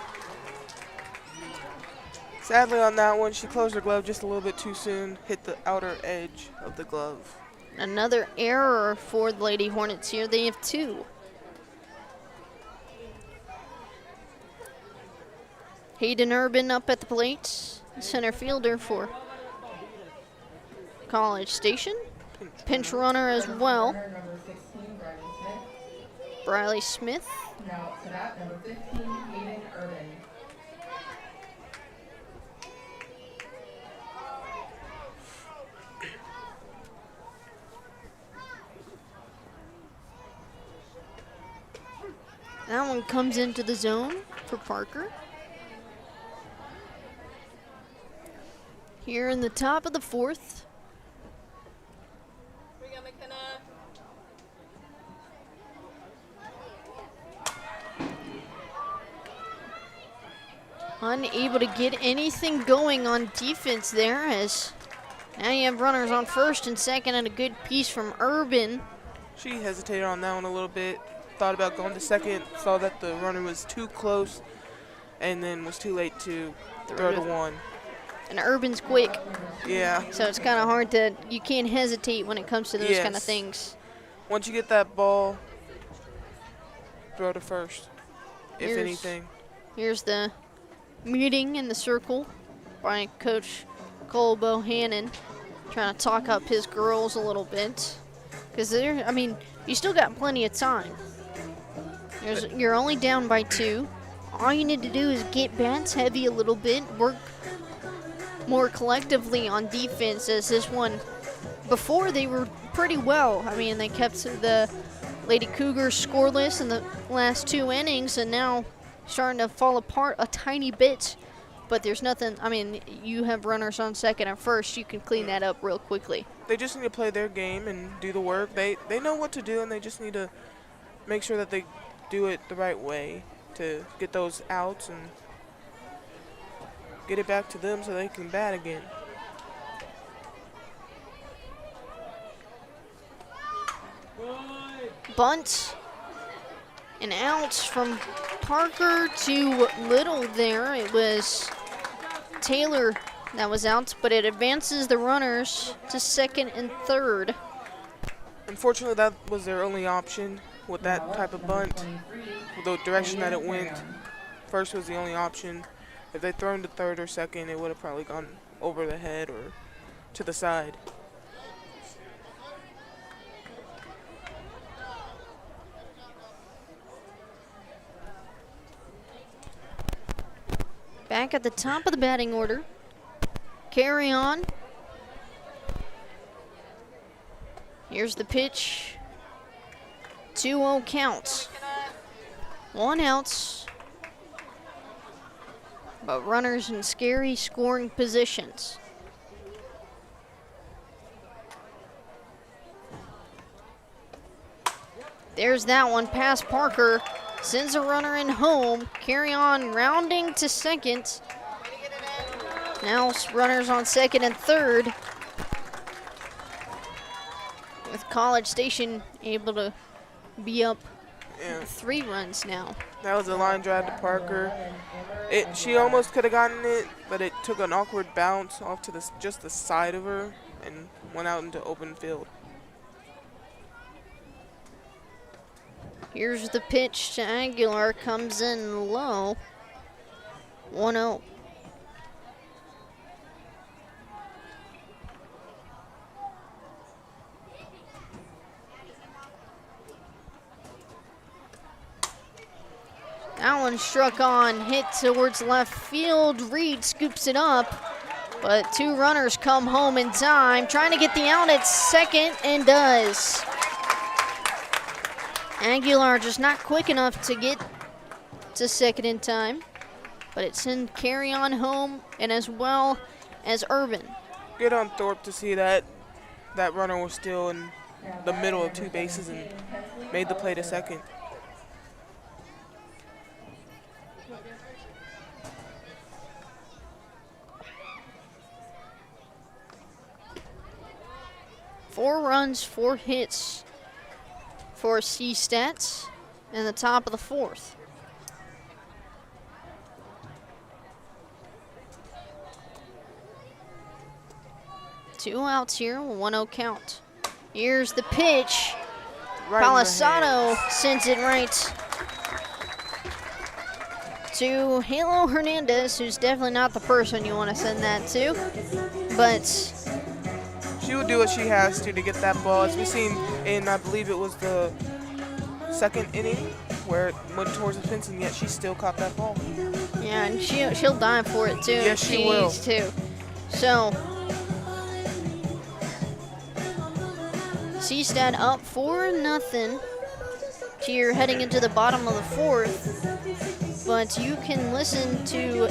Sadly on that one, she closed her glove just a little bit too soon, hit the outer edge of the glove. Another error for the Lady Hornets here. They have 2. Hayden Urban up at the plate, center fielder for College Station. Pinch runner as well, Number 16, Briley Smith. Briley Smith. Now to that, number 15, Hayden Urban. That one comes into the zone for Parker. Here in the top of the 4th. Unable to get anything going on defense there, as now you have runners on first and second, and a good piece from Urban. She hesitated on that one a little bit, thought about going to second, saw that the runner was too close, and then was too late to throw to one. And Urban's quick. Yeah. So it's kind of hard to, you can't hesitate when it comes to those kind of things. Once you get that ball, throw to first, if anything. Here's the meeting in the circle by Coach Cole Bohannon, trying to talk up his girls a little bit. Because they're, I mean, you still got plenty of time. You're only down by 2. All you need to do is get bats heavy a little bit, work more collectively on defense, as this one, before they were pretty well. I mean, they kept the Lady Cougars scoreless in the last 2 innings, and now starting to fall apart a tiny bit. But there's nothing, I mean, you have runners on second and first, you can clean that up real quickly. They just need to play their game and do the work. They know what to do, and they just need to make sure that they do it the right way to get those outs and get it back to them so they can bat again. Bunt and out from Parker to Little there. It was Taylor that was out, but it advances the runners to second and third. Unfortunately, that was their only option with that type of bunt. With the direction that it went, first was the only option. If they'd thrown to third or second, it would have probably gone over the head or to the side. Back at the top of the batting order. Carry on. Here's the pitch. 2-0 counts. 1 out. But runners in scary scoring positions. There's that one past Parker. Sends a runner in home. Carry on rounding to second. Now runners on second and third. With College Station able to be up 3 runs now. That was a line drive to Parker. She almost could have gotten it, but it took an awkward bounce off to just the side of her and went out into open field. Here's the pitch to Aguilar, comes in low. 1-0. That one struck on, hit towards left field. Reed scoops it up, but 2 runners come home in time. Trying to get the out at second, and does. Aguilar just not quick enough to get to second in time, but it's in carry on home, and as well as Urban. Good on Thorpe to see that that runner was still in the middle of 2 bases and made the play to second. Four runs, 4 hits for C-Stats in the top of the 4th. 2 outs here, 1-0 count. Here's the pitch. Right in the Palisado sends it right to Halo Hernandez, who's definitely not the person you want to send that to. But she will do what she has to get that ball. As we've seen in, I believe it was the second inning, where it went towards the fence, and yet she still caught that ball. yeah, and she'll dive for it too. Yes, she will. Needs to. So Seastad up 4-0 here heading into the bottom of the 4th. But you can listen to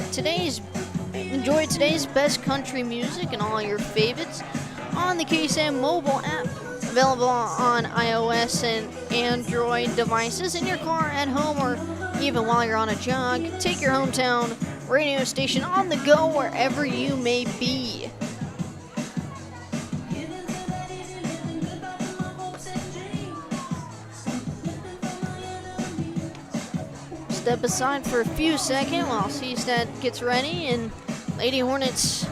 enjoy today's best country music and all your favorites on the KSAM mobile app, available on iOS and Android devices, in your car, at home, or even while you're on a jog. Take your hometown radio station on the go wherever you may be. Step aside for a few seconds while Seastad gets ready, and Lady Hornets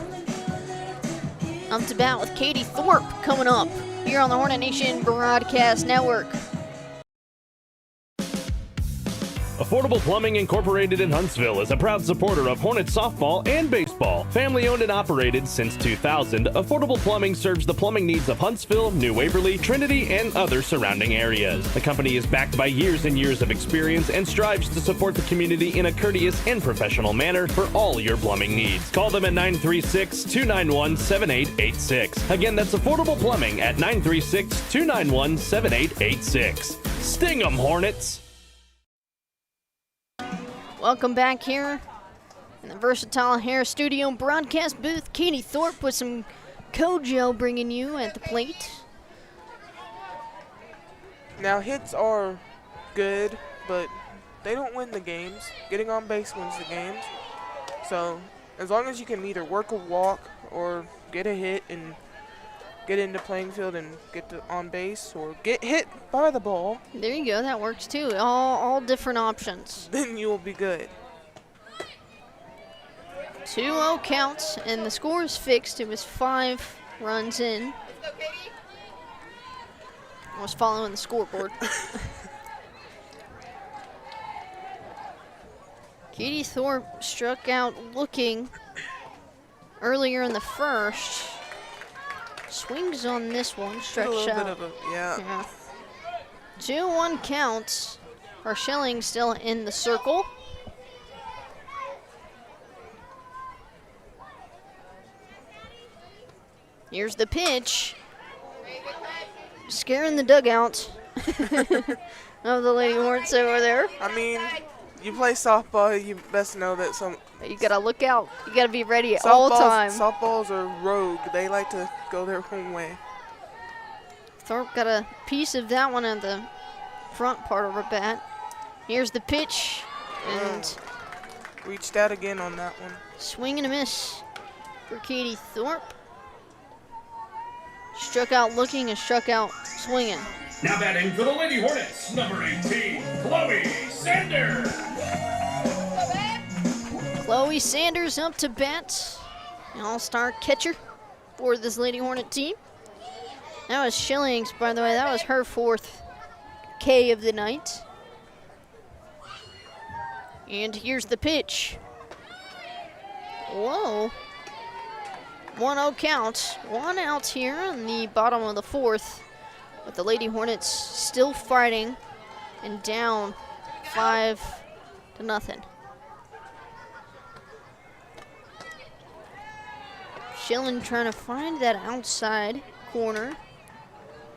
up to bat with Katie Thorpe coming up here on the Hornet Nation Broadcast Network. Affordable Plumbing Incorporated in Huntsville is a proud supporter of Hornet softball and baseball. Family owned and operated since 2000, Affordable Plumbing serves the plumbing needs of Huntsville, New Waverly, Trinity, and other surrounding areas. The company is backed by years and years of experience and strives to support the community in a courteous and professional manner for all your plumbing needs. Call them at 936-291-7886. Again, that's Affordable Plumbing at 936-291-7886. Sting 'em, Hornets! Welcome back here in the Versatile Hair Studio broadcast booth. Katie Thorpe with some Kojo bringing you at the plate. Now, hits are good, but they don't win the games. Getting on base wins the games. So, as long as you can either work a walk or get a hit and get into playing field and get to on base, or get hit by the ball. There you go, that works too. All different options. Then you will be good. 2-0 counts, and the score is fixed. It was 5 runs in. I was following the scoreboard. Katie Thorpe struck out looking earlier in the first. Swings on this one, stretched out. Yeah. 2-1 counts. Our Schilling still in the circle. Here's the pitch. Scaring the dugout of the Lady Hornets over there. I mean, you play softball, you best know that you gotta look out. You gotta be ready at all time. Softballs are rogue. They like to go their own way. Thorpe got a piece of that one at the front part of her bat. Here's the pitch, and reached out again on that one. Swing and a miss for Katie Thorpe. Struck out looking and struck out swinging. Now batting for the Lady Hornets, number 18, Chloe Sanders. Chloe Sanders up to bat, an all-star catcher for this Lady Hornet team. That was Schillings, by the way. That was her 4th K of the night. And here's the pitch. Whoa. 1-0 count. 1 out here in the bottom of the 4th, with the Lady Hornets still fighting and down 5-0. Schilling trying to find that outside corner.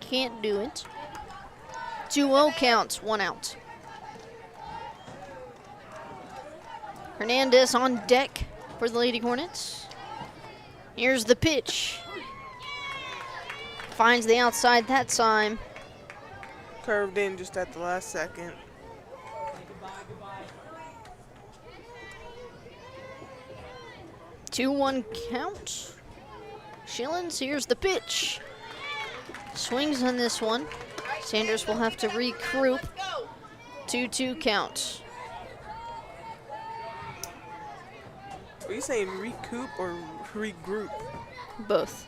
Can't do it. 2-0 counts, 1 out. Hernandez on deck for the Lady Hornets. Here's the pitch. Finds the outside that time. Curved in just at the last second. Two-one count. Schillings, here's the pitch. Swings on this one. Sanders will have to regroup. 2-2 count. Are you saying recoup or regroup? Both.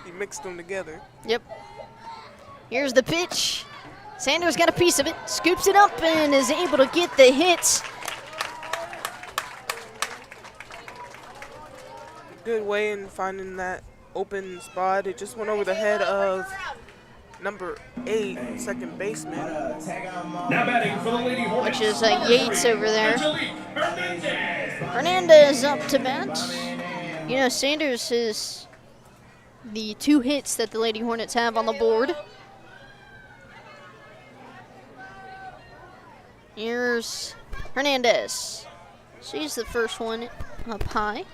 You mixed them together. Yep. Here's the pitch. Sanders got a piece of it, scoops it up, and is able to get the hit. Good way in finding that open spot. It just went over the head of number 8, second baseman. Now batting for the Lady Hornets. Which is Yates over there. Hernandez up to bat. You know, Sanders is the 2 hits that the Lady Hornets have on the board. Here's Hernandez. She's the first one up high.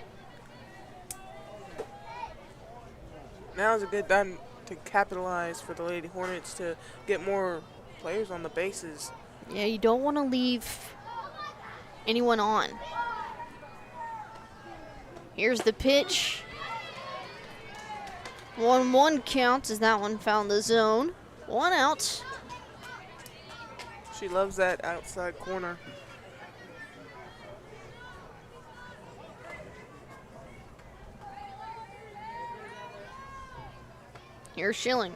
Now is a good time to capitalize for the Lady Hornets to get more players on the bases. Yeah, you don't want to leave anyone on. Here's the pitch. 1-1 count as that one found the zone. 1 out. She loves that outside corner. Here's Schilling.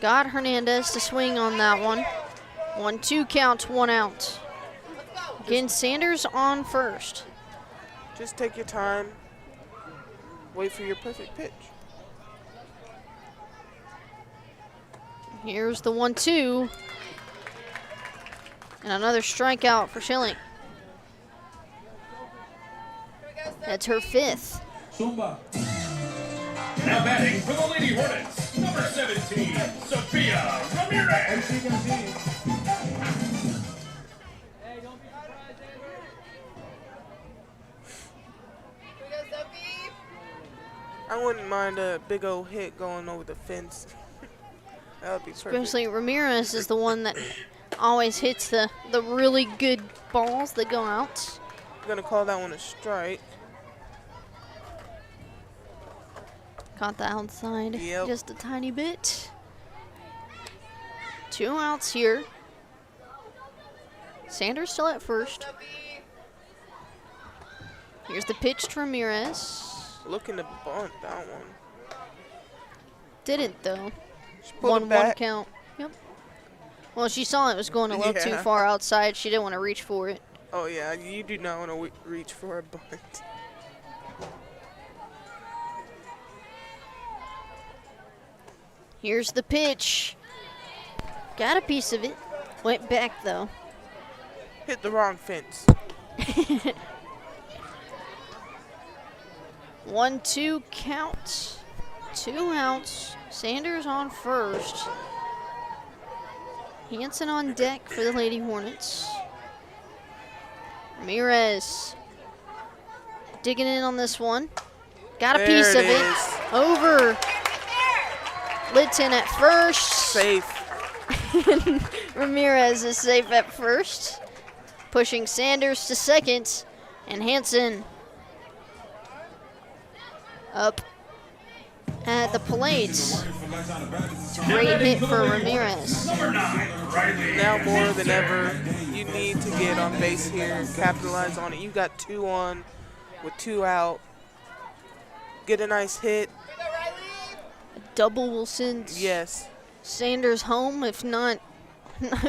Got Hernandez to swing on that one. 1-2 count, 1 out. Again, Sanders on first. Just take your time. Wait for your perfect pitch. Here's the 1-2. And another strikeout for Schilling. That's her 5th. Now batting for the Lady Hornets, number 17, Sophia Ramirez. I wouldn't mind a big old hit going over the fence. That would be perfect. Especially Ramirez is the one that always hits the really good balls that go out. I'm going to call that one a strike. Caught the outside just a tiny bit. 2 outs here. Sanders still at first. Here's the pitch to Ramirez. Looking to bunt that one. Didn't though. 1-1 count. Yep. Well, she saw it was going a little too far outside. She didn't want to reach for it. Oh yeah, you do not want to reach for a bunt. Here's the pitch. Got a piece of it. Went back though. Hit the wrong fence. 1-2 count. 2 outs. Sanders on first. Hansen on deck for the Lady Hornets. Ramirez digging in on this one. Got a piece of it. Over. Litton at first. Safe. Ramirez is safe at first. Pushing Sanders to second. And Hansen up at the plate. Great hit for Ramirez. Now more than ever, you need to get on base here and capitalize on it. You got 2 on with 2 out. Get a nice hit. A double will send Sanders home. If not,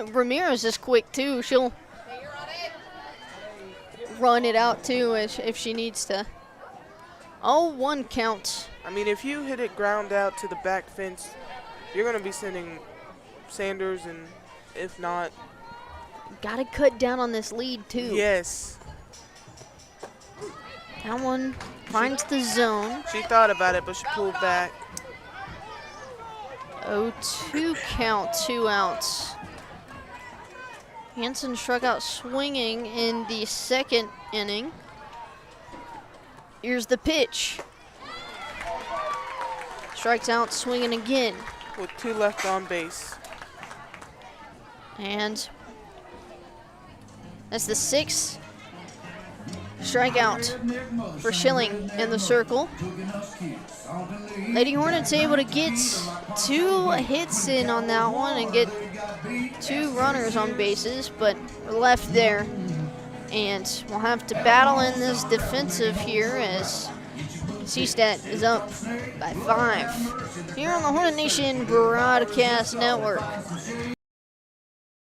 Ramirez is quick too. She'll run it out too if she needs to. 0-1 count. I mean, if you hit it ground out to the back fence, you're going to be sending Sanders, and if not... Got to cut down on this lead, too. Yes. That one finds the zone. She thought about it, but she pulled back. 0-2 count, 2 outs. Hansen struck out swinging in the 2nd inning. Here's the pitch. Strikes out swinging again. With 2 left on base. And that's the 6th strikeout for Schilling in the circle. Lady Hornets able to get 2 hits in on that one and get 2 runners on bases, but we're left there. And we'll have to battle in this defensive here as C-Stat is up by 5. Here on the Hornet Nation Broadcast Network.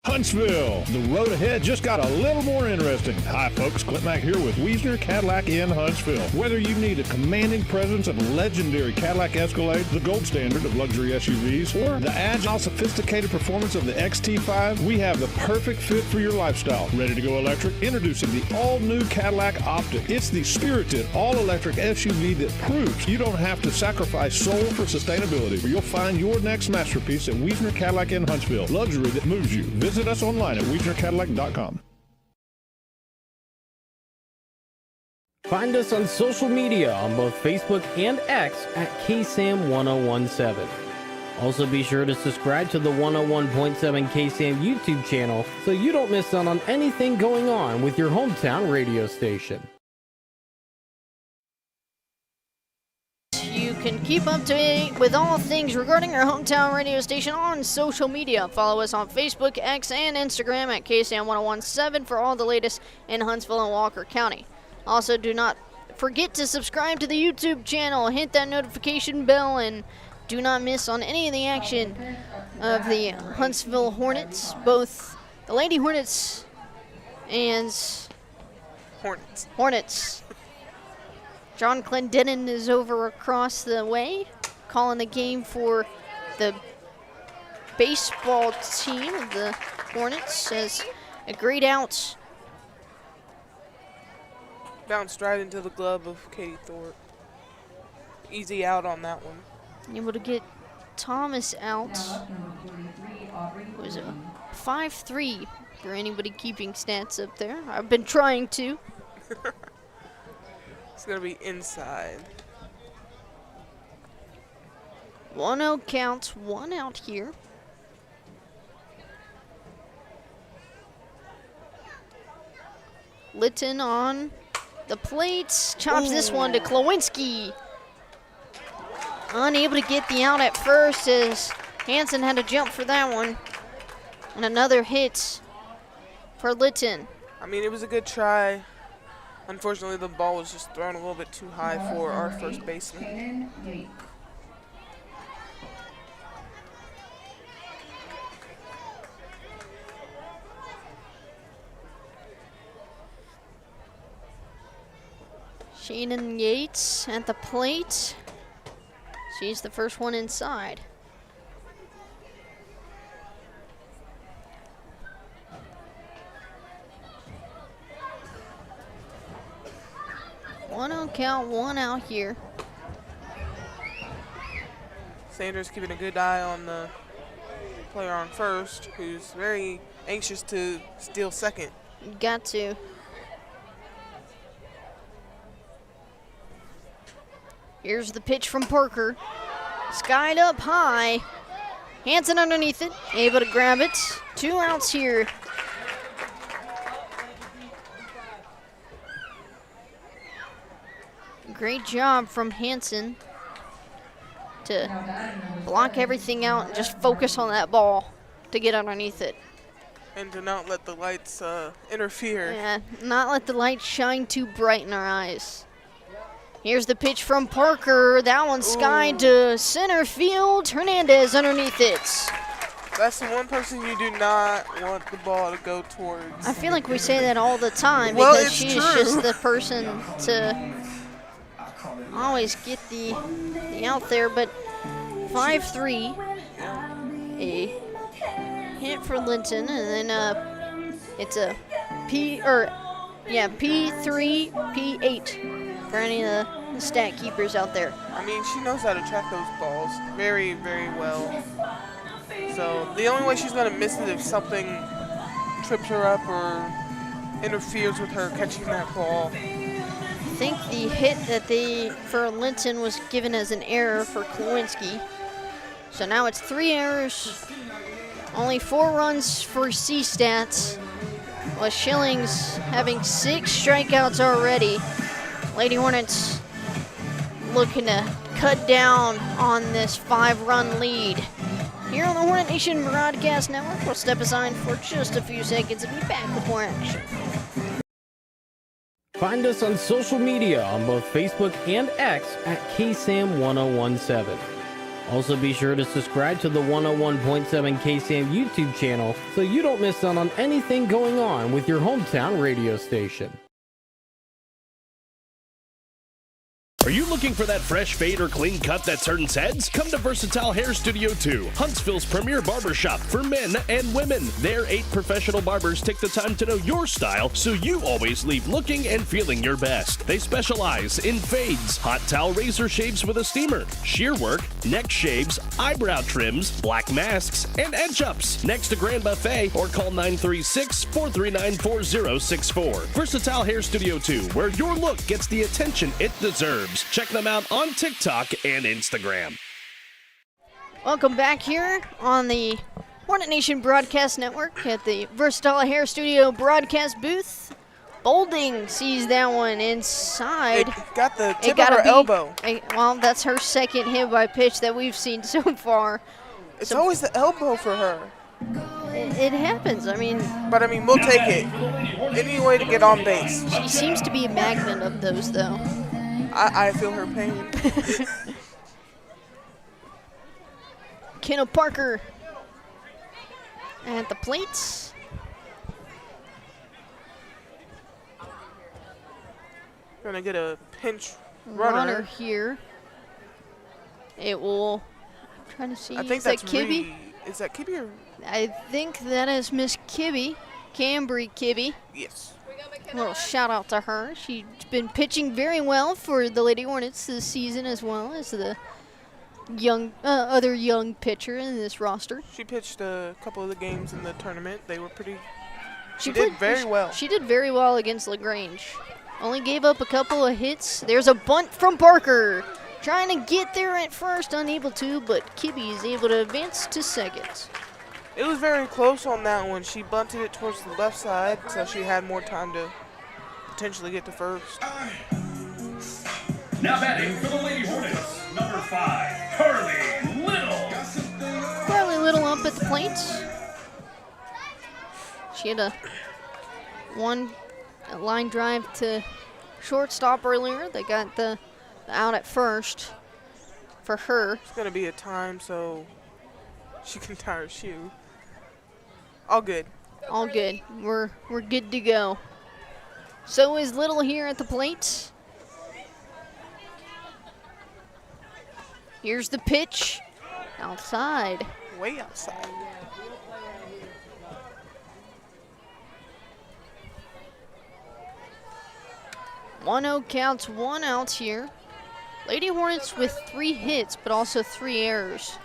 Huntsville, the road ahead just got a little more interesting. Hi folks, Clint Mack here with Wiesner Cadillac in Huntsville. Whether you need a commanding presence of legendary Cadillac Escalade, the gold standard of luxury SUVs, or the agile, sophisticated performance of the XT5, we have the perfect fit for your lifestyle. Ready to go electric? Introducing the all-new Cadillac Optic. It's the spirited, all-electric SUV that proves you don't have to sacrifice soul for sustainability. You'll find your next masterpiece at Wiesner Cadillac in Huntsville. Luxury that moves you. Visit us online at WiesnerCadillac.com. Find us on social media on both Facebook and X at KSAM-1017. Also be sure to subscribe to the 101.7 KSAM YouTube channel so you don't miss out on anything going on with your hometown radio station. You can keep up to date with all things regarding our hometown radio station on social media. Follow us on Facebook, X, and Instagram at KSAM-1017 for all the latest in Huntsville and Walker County. Also, do not forget to subscribe to the YouTube channel, hit that notification bell, and do not miss on any of the action of the Huntsville Hornets, both the Lady Hornets and Hornets. John Clendenin is over across the way, calling the game for the baseball team of the Hornets as a great out. Bounced right into the glove of Katie Thorpe. Easy out on that one. Able to get Thomas out. It was a 5-3 for anybody keeping stats up there. I've been trying to. It's going to be inside. 1-0 counts, 1 out here. Litton on the plate, chops this one to Klawinski. Unable to get the out at first as Hansen had to jump for that one. And another hit for Litton. I mean, it was a good try. Unfortunately, the ball was just thrown a little bit too high for our first baseman. Shannon Yates at the plate. She's the first one inside. One on count, 1 out here. Sanders keeping a good eye on the player on first, who's very anxious to steal second. Got to. Here's the pitch from Parker. Skied up high. Hansen underneath it, able to grab it. 2 outs here. Great job from Hansen to block everything out and just focus on that ball to get underneath it. And to not let the lights interfere. Yeah, not let the lights shine too bright in our eyes. Here's the pitch from Parker. That one skied to center field. Hernandez underneath it. That's the one person you do not want the ball to go towards. I feel like we say that all the time well, because it's she's true. just the person to always get the out there, but 5-3, a hit for Linton, and then it's a P3, P8 for any of the stat keepers out there. I mean, she knows how to track those balls very, very well. So the only way she's going to miss it if something trips her up or interferes with her catching that ball. I think the hit that for Linton was given as an error for Klawinski. So now it's 3 errors, only 4 runs for C-Stats, with Schillings having 6 strikeouts already. Lady Hornets looking to cut down on this 5-run lead. Here on the Hornet Nation Broadcast Network, we'll step aside for just a few seconds and be back with more action. Find us on social media on both Facebook and X at KSAM-1017. Also be sure to subscribe to the 101.7 KSAM YouTube channel so you don't miss out on anything going on with your hometown radio station. Are you looking for that fresh fade or clean cut that turns heads? Come to Versatile Hair Studio 2, Huntsville's premier barbershop for men and women. Their 8 professional barbers take the time to know your style so you always leave looking and feeling your best. They specialize in fades, hot towel razor shaves with a steamer, shear work, neck shaves, eyebrow trims, black masks, and edge-ups. Next to Grand Buffet or call 936-439-4064. Versatile Hair Studio 2, where your look gets the attention it deserves. Check them out on TikTok and Instagram. Welcome back here on the Hornet Nation Broadcast Network at the Versatile Hair Studio broadcast booth. Bolding sees that one inside. It got the tip of her elbow. Well, that's her second hit by pitch that we've seen so far. It's always the elbow for her. It happens. But we'll take it. Any way to get on base. She seems to be a magnet of those, though. I feel her pain. Kenna Parker at the plate. Gonna get a pinch runner here. It will. I'm trying to see. I think that's Kibbe. Is that Kibbe or? I think that is Miss Kibbe, Cambry Kibbe. Yes. A little shout out to her. She's been pitching very well for the Lady Hornets this season, as well as the other young pitcher in this roster. She pitched a couple of the games in the tournament. They were pretty. She did very well. She did very well against LaGrange. Only gave up a couple of hits. There's a bunt from Parker. Trying to get there at first, unable to, but Kibbe is able to advance to second. It was very close on that one. She bunted it towards the left side, so she had more time to potentially get to first. Now batting for the Lady Hornets, number 5, Carly Little. Carly Little up at the plate. She had a line drive to shortstop earlier. They got the out at first for her. It's going to be a time so she can tie her shoe. All good. All good. We're good to go. So is Little here at the plate. Here's the pitch. Outside. Way outside. One-0 counts, 1 out here. Lady Hornets with 3 hits, but also 3 errors.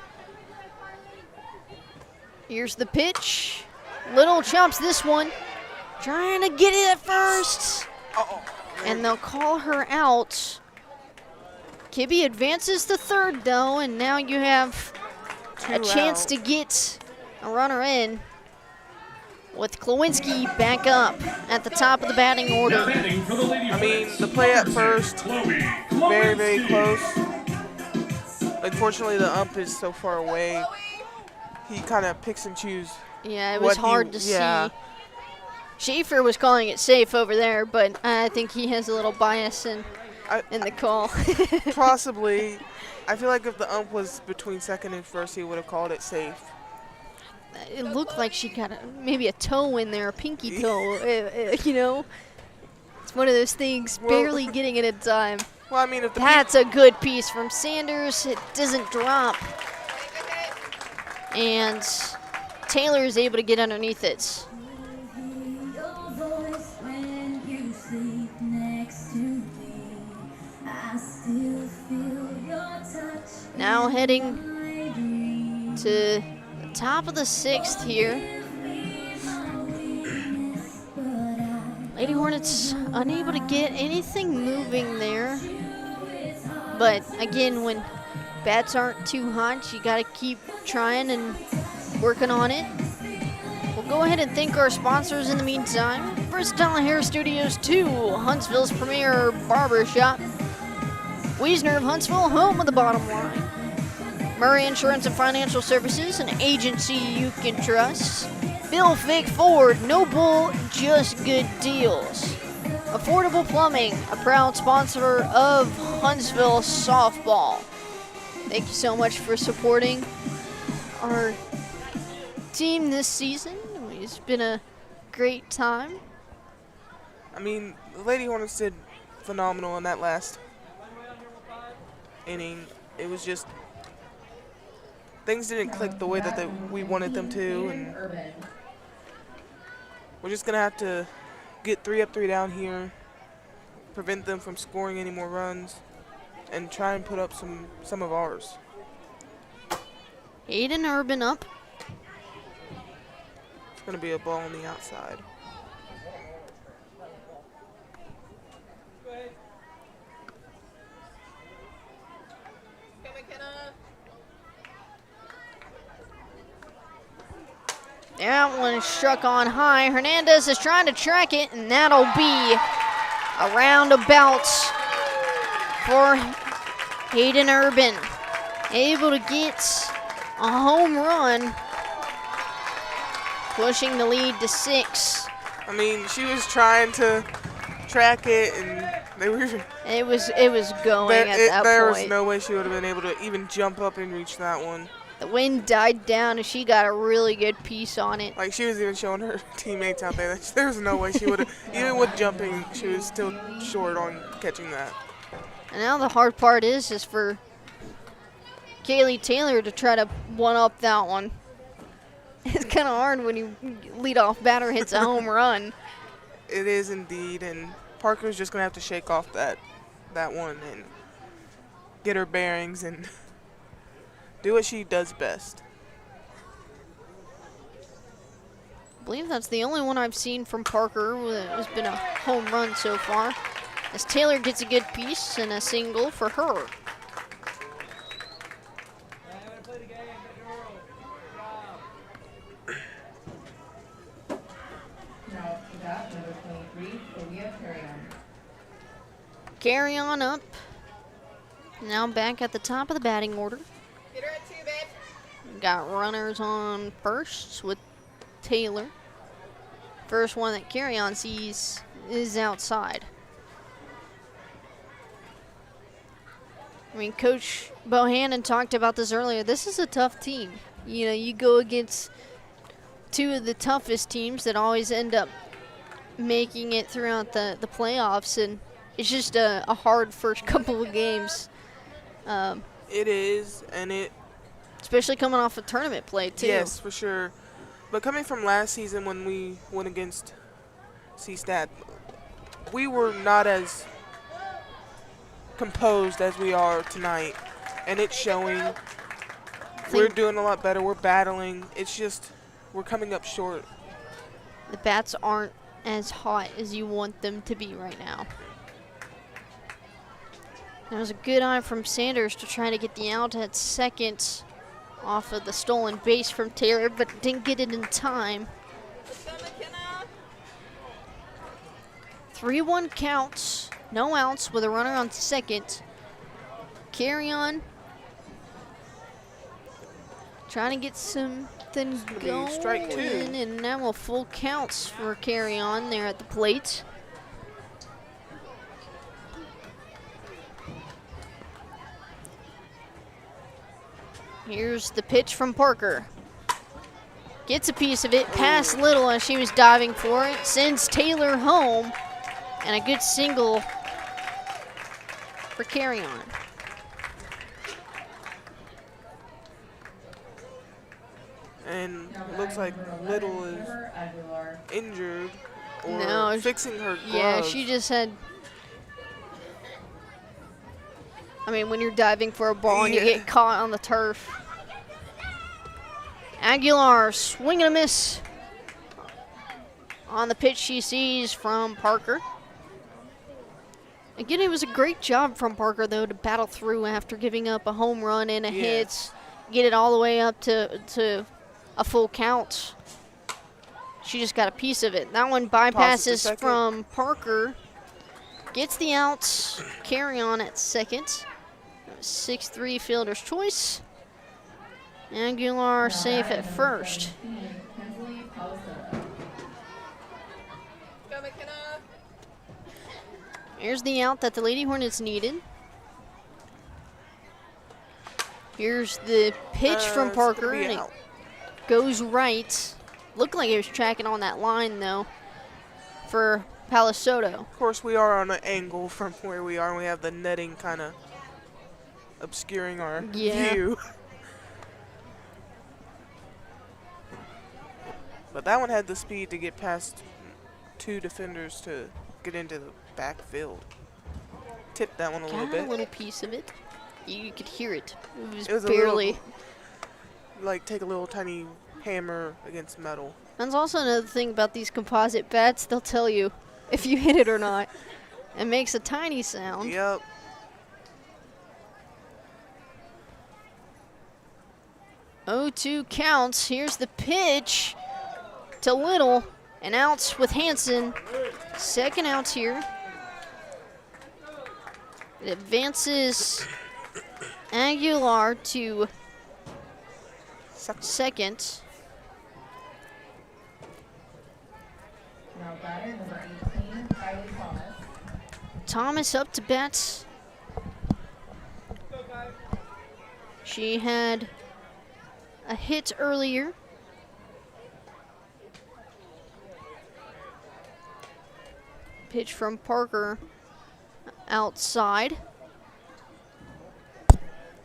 Here's the pitch. Little chops this one. Trying to get it at first. And they'll call her out. Kibbe advances to third, though, and now you have a chance to get a runner in with Klawinski back up at the top of the batting order. The play at first, very, very close. Unfortunately, the ump is so far away. He kind of picks and chooses. Yeah, it was hard to see. Schaefer was calling it safe over there, but I think he has a little bias in the call. Possibly. I feel like if the ump was between second and first, he would have called it safe. It looked like she got maybe a toe in there, a pinky toe. It's one of those things, barely getting it in time. Well, if that's a good piece from Sanders. It doesn't drop. And Taylor is able to get underneath it. Now heading to the top of the 6th here. Lady Hornets unable to get anything moving there. But again, when bats aren't too hot, you got to keep trying and working on it. We'll go ahead and thank our sponsors in the meantime. Versatile Hair Studios 2, Huntsville's premier barbershop. Wiesner of Huntsville, home of the bottom line. Murray Insurance and Financial Services, an agency you can trust. Bill Fick Ford, no bull, just good deals. Affordable Plumbing, a proud sponsor of Huntsville softball. Thank you so much for supporting our team this season. It's been a great time. I mean, the Lady Hornets did phenomenal in that last inning. It was just things didn't click the way that we wanted them to, and we're just gonna have to get 3 up, 3 down here, prevent them from scoring any more runs, and try and put up some of ours. Aiden Urban up. It's gonna be a ball on the outside. That one struck on high. Hernandez is trying to track it, and that'll be a roundabout for Hayden Urban. Able to get a home run, pushing the lead to 6. I mean, she was trying to track it, and they were. It was going at that point. There was no way she would have been able to even jump up and reach that one. The wind died down, and she got a really good piece on it. Like, she was even showing her teammates out there that there was no way she would have, even with jumping, she was still short on catching that. And now the hard part is for Kaylee Taylor to try to one-up that one. It's kind of hard when you lead-off batter hits a home run. It is indeed, and Parker's just going to have to shake off that one and get her bearings and do what she does best. I believe that's the only one I've seen from Parker that has been a home run so far, as Taylor gets a good piece and a single for her. Carry on up. Now back at the top of the batting order. Get her at 2, babe. Got runners on first with Taylor. First one that Carry On sees is outside. I mean, Coach Bohannon talked about this earlier. This is a tough team. You know, you go against 2 of the toughest teams that always end up making it throughout the playoffs, and it's just a hard first couple of games. It is, and especially coming off of tournament play, too. Yes, for sure. But coming from last season when we went against C-Stat, we were not as composed as we are tonight, and it's showing. We're doing a lot better. We're battling. It's just we're coming up short. The bats aren't as hot as you want them to be right now. There was a good eye from Sanders to try to get the out at second off of the stolen base from Taylor, but didn't get it in time. 3-1 counts, no outs with a runner on second. Carry On. Trying to get something going. Strike 2. And now a full counts for Carry On there at the plate. Here's the pitch from Parker. Gets a piece of it, past Little as she was diving for it. Sends Taylor home. And a good single for Carry On. And it looks like Little is injured or fixing her gloves. Yeah, she just had. I mean, when you're diving for a ball and you get caught on the turf. Aguilar swing and a miss on the pitch she sees from Parker. Again, it was a great job from Parker, though, to battle through after giving up a home run and a hit, get it all the way up to a full count. She just got a piece of it. That one bypasses from Parker. Gets the outs. Carry On at second. 6-3 fielder's choice. Aguilar safe at first. Here's the out that the Lady Hornets needed. Here's the pitch from Parker, and it goes right. Looked like it was tracking on that line, though, for Palisoto. Of course, we are on an angle from where we are, and we have the netting kind of obscuring our view. But that one had the speed to get past 2 defenders to get into the backfield. Tipped that one a little bit. Got a little piece of it. You could hear it. It was barely. barely. Like, take a little tiny hammer against metal. That's also another thing about these composite bats. They'll tell you if you hit it or not. It makes a tiny sound. Yep. Oh-2 counts. Here's the pitch to Little, and outs with Hansen. Second outs here. It advances Aguilar to second. Now batter number 18, Kylie Thomas. Thomas up to bat. She had a hit earlier. Pitch from Parker outside.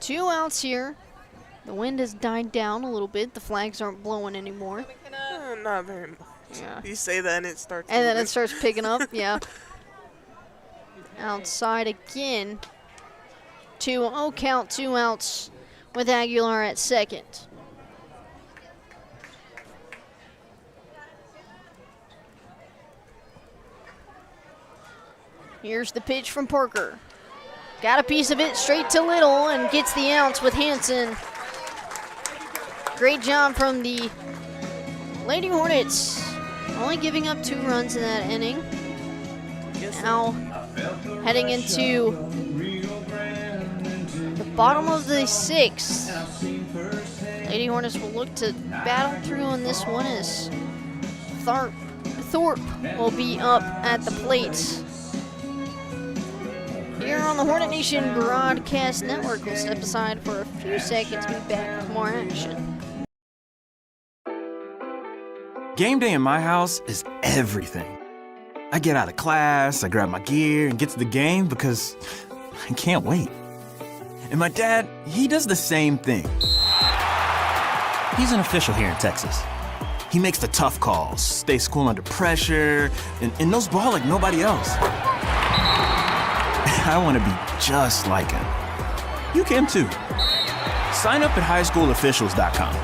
2 outs here. The wind has died down a little bit. The flags aren't blowing anymore. Not very much. Yeah. You say that and it starts And then moving. it starts picking up, yeah. Outside again. 2-0 count, 2 outs with Aguilar at second. Here's the pitch from Parker. Got a piece of it straight to Little and gets the outs with Hansen. Great job from the Lady Hornets. Only giving up 2 runs in that inning. Now heading into the bottom of the 6th. Lady Hornets will look to battle through on this one as Thorpe will be up at the plate. Here on the Hornet Nation Broadcast Network, we'll step aside for a few seconds, be back with more action. Game day in my house is everything. I get out of class, I grab my gear, and get to the game because I can't wait. And my dad, he does the same thing. He's an official here in Texas. He makes the tough calls, stays cool under pressure, and knows ball like nobody else. I want to be just like him. You can too. Sign up at highschoolofficials.com.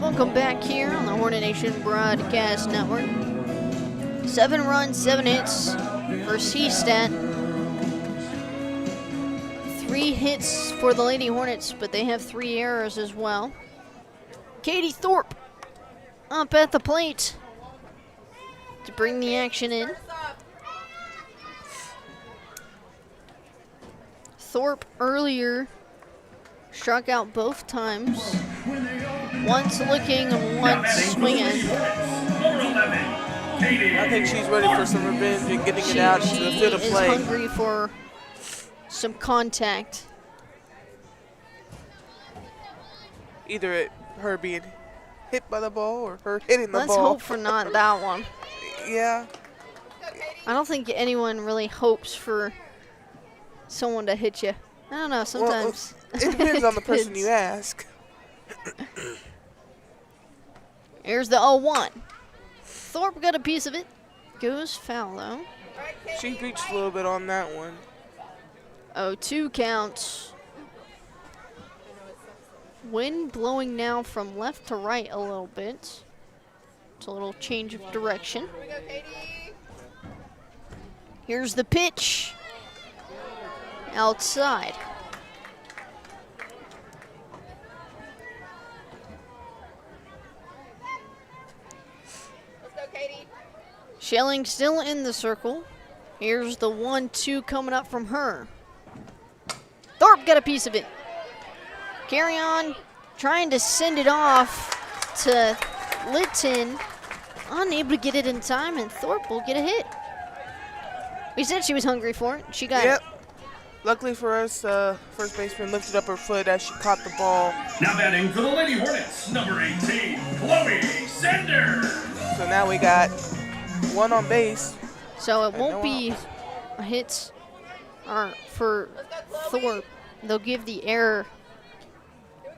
Welcome back here on the Hornet Nation Broadcast Network. 7 runs, 7 hits for C-Stat. 3 hits for the Lady Hornets, but they have 3 errors as well. Katie Thorpe up at the plate to bring the action in. Thorpe earlier struck out both times. Once looking and once swinging. I think she's ready for some revenge and getting it out into the field of play. She is hungry for some contact. Either her being hit by the ball or her hitting the Let's ball. hope for not that one. Yeah. I don't think anyone really hopes for someone to hit you. I don't know, sometimes. Well, it depends on the person you ask. Here's the 0-1. Thorpe got a piece of it. Goes foul, though. She reached a little bit on that one. 0-2 counts. Wind blowing now from left to right a little bit. It's a little change of direction. Here's the pitch. Outside. Let's go, Katie. Schelling still in the circle. Here's the 1-2 coming up from her. Thorpe got a piece of it. Carry on, trying to send it off to Litton unable to get it in time, and Thorpe will get a hit. We said she was hungry for it. She got it. Luckily for us, first baseman lifted up her foot as she caught the ball. Now batting for the Lady Hornets, number 18, Chloe Sanders. So now we got one on base. So it won't be a hit for Thorpe. They'll give the error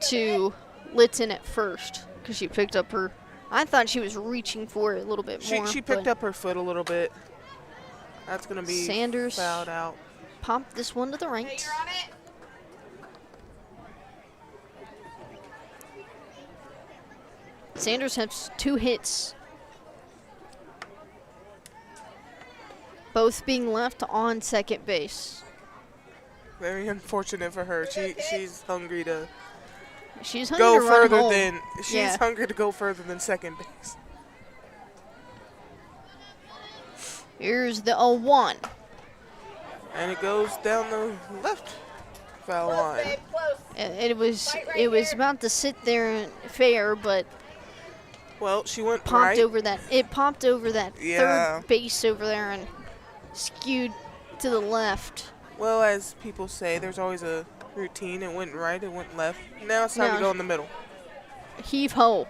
to Litton at first because she picked up her. I thought she was reaching for it a little bit more. She picked up her foot a little bit. That's going to be Sanders fouled out. Popped this one to the right. Sanders has 2 hits, both being left on second base. Very unfortunate for her. She's hungry to go go further home. than she's hungry to go further than second base. Here's the 0-1. And it goes down the left foul line. It was about to sit there and fair, but she went popped over that. It popped over that Yeah. third base over there and skewed to the left. Well, as people say, there's always a routine. It went right, it went left. Now it's time to go in the middle. Heave ho.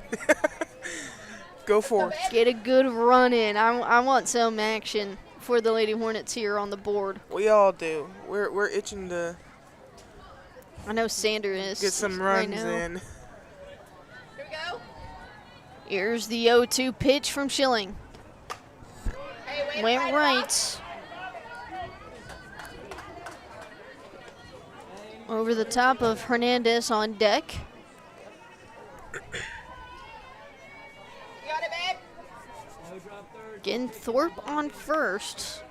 Go for it. Get a good run in. I want some action for the Lady Hornets here on the board. We all do. We're itching to. I know Sander is. Get some runs in. Here we go. Here's the 0-2 pitch from Schilling. Went right. Over the top of Hernandez on deck. Again, Thorpe on first.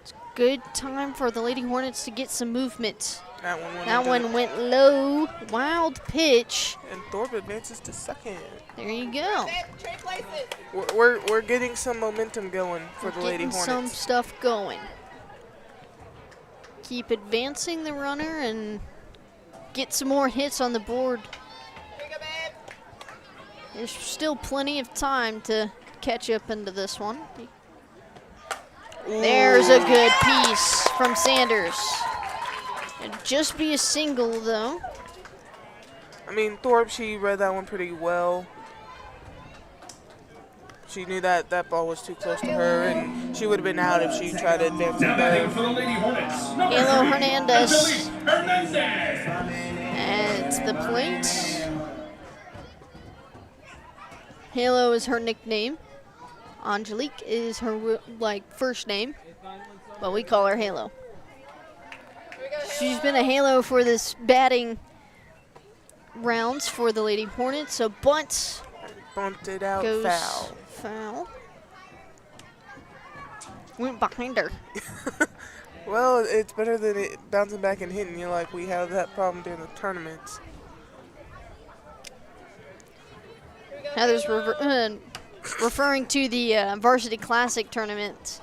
It's a good time for the Lady Hornets to get some movement. That one went low. Wild pitch. And Thorpe advances to second. There you go. We're getting some momentum going for the Lady Hornets. Some stuff going. Keep advancing the runner and get some more hits on the board. There's still plenty of time to catch up into this one. There's a good piece from Sanders. It'd just be a single, though. I mean, Thorpe, she read that one pretty well. She knew that that ball was too close to her, and she would have been out if she tried to advance it better. Halo Hernandez at the plate. Halo is her nickname. Angelique is her first name, but we call her Halo. She's been a Halo for this batting rounds for the Lady Hornets. So bunt bunted out, goes foul. Foul. Went behind her. Well, it's better than it bouncing back and hitting you like we have that problem during the tournaments. Heather's referring to the Varsity Classic tournament.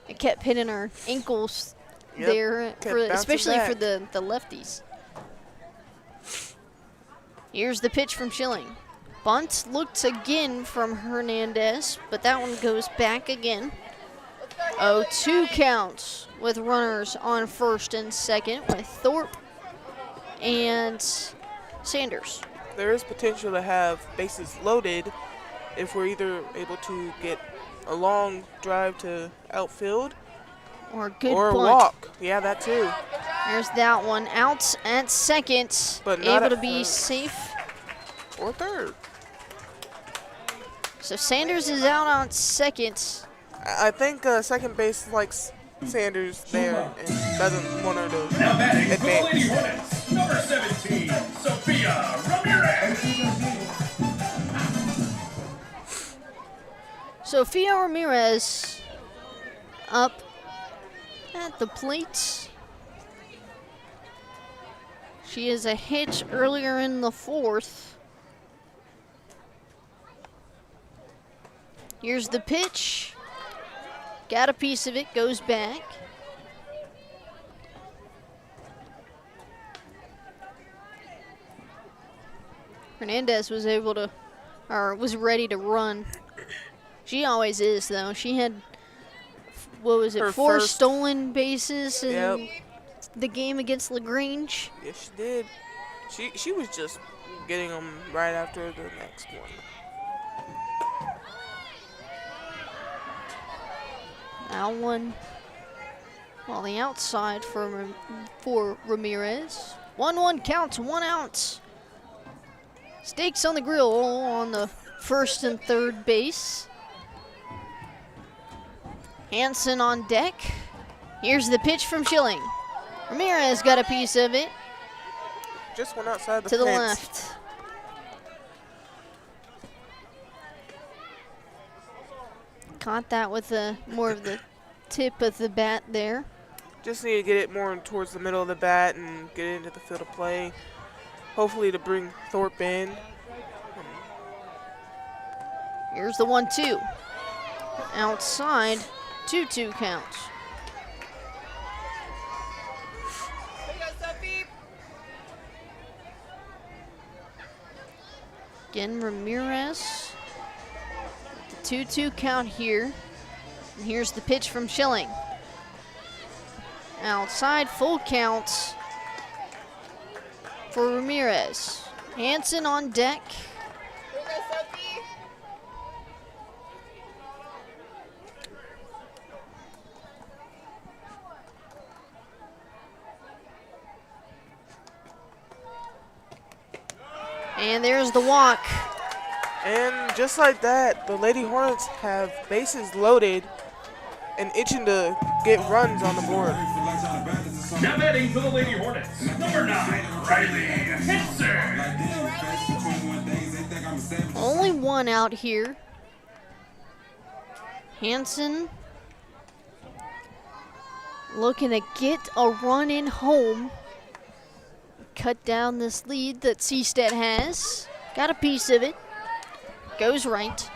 It kept hitting her ankles there, especially for the lefties. Here's the pitch from Schilling. Bunt looked again from Hernandez, but that one goes back again. 0-2 counts with runners on first and second with Thorpe and Sanders. There is potential to have bases loaded if we're either able to get a long drive to outfield or a good or a bunt. walk. Yeah, that too. There's that one out at second, but not able at to be first. safe. Or third. So Sanders is out on second. I think second base likes Sanders there and doesn't want her to Now batting for the advance. Lady Hornets, number 17, Sophia Ramirez. Sophia Ramirez up at the plate. She is a hit earlier in the fourth. Here's the pitch. Got a piece of it, goes back. Hernandez was able to or was ready to run. She always is, though. She had, what was it, Her 4 first- stolen bases in Yep. the game against LaGrange. Yes, she did. She was just getting them right after the next one. Now one on the outside for Ramirez. 1-1 counts, 1 out. Steaks on the grill on the first and third base. Hansen on deck. Here's the pitch from Schilling. Ramirez got a piece of it. Just went outside the to the fence. left. Caught that with more of the tip of the bat there. Just need to get it more towards the middle of the bat and get it into the field of play. Hopefully to bring Thorpe in. Here's the 1-2. Outside, 2-2 count. Again, Ramirez. The 2-2 count here. And here's the pitch from Schilling. Outside, full count for Ramirez. Hansen on deck. And there's the walk. And just like that, the Lady Hornets have bases loaded and itching to get runs on the board. Now batting for the Lady Hornets, number 9, Riley Hitzer. Only one out here. Hansen looking to get a run in home. Cut down this lead that Seastead has. Got a piece of it. Goes right.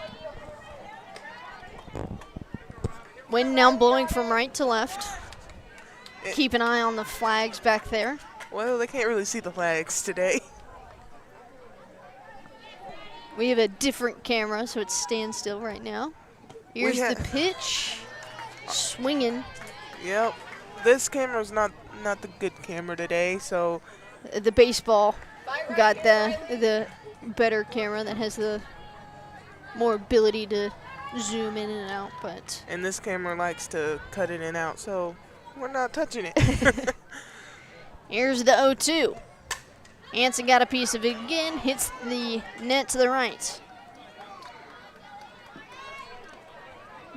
Wind now blowing from right to left. Keep an eye on the flags back there. Well, they can't really see the flags today. We have a different camera, so it's standstill right now. Here's the pitch. Swinging. Yep. This camera's not the good camera today, so the baseball got the better camera that has the more ability to zoom in and out, but and this camera likes to cut it in and out, so we're not touching it. Here's the 0-2. Hansen got a piece of it again, hits the net to the right.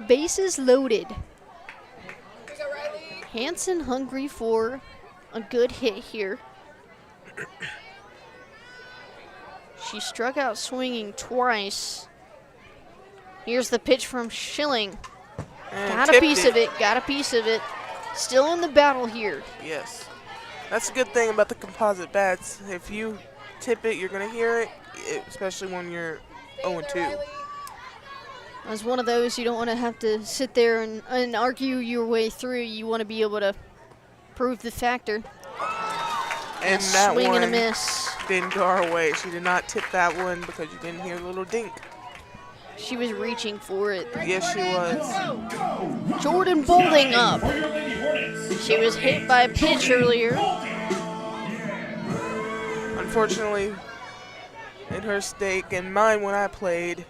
Bases loaded. Hansen hungry for a good hit here. She struck out swinging twice. Here's the pitch from Schilling. Got a piece of it, got a piece of it. Still in the battle here. Yes. That's a good thing about the composite bats. If you tip it, you're going to hear it, especially when you're 0-2. As one of those, you don't want to have to sit there and argue your way through. You want to be able to prove the factor. And that swing one and a miss. Didn't go our way. She did not tip that one because you didn't hear the little dink. She was reaching for it. Yes, she was. Jordan Boulding up. She was hit by a pitch earlier. Unfortunately, in her stake and mine when I played,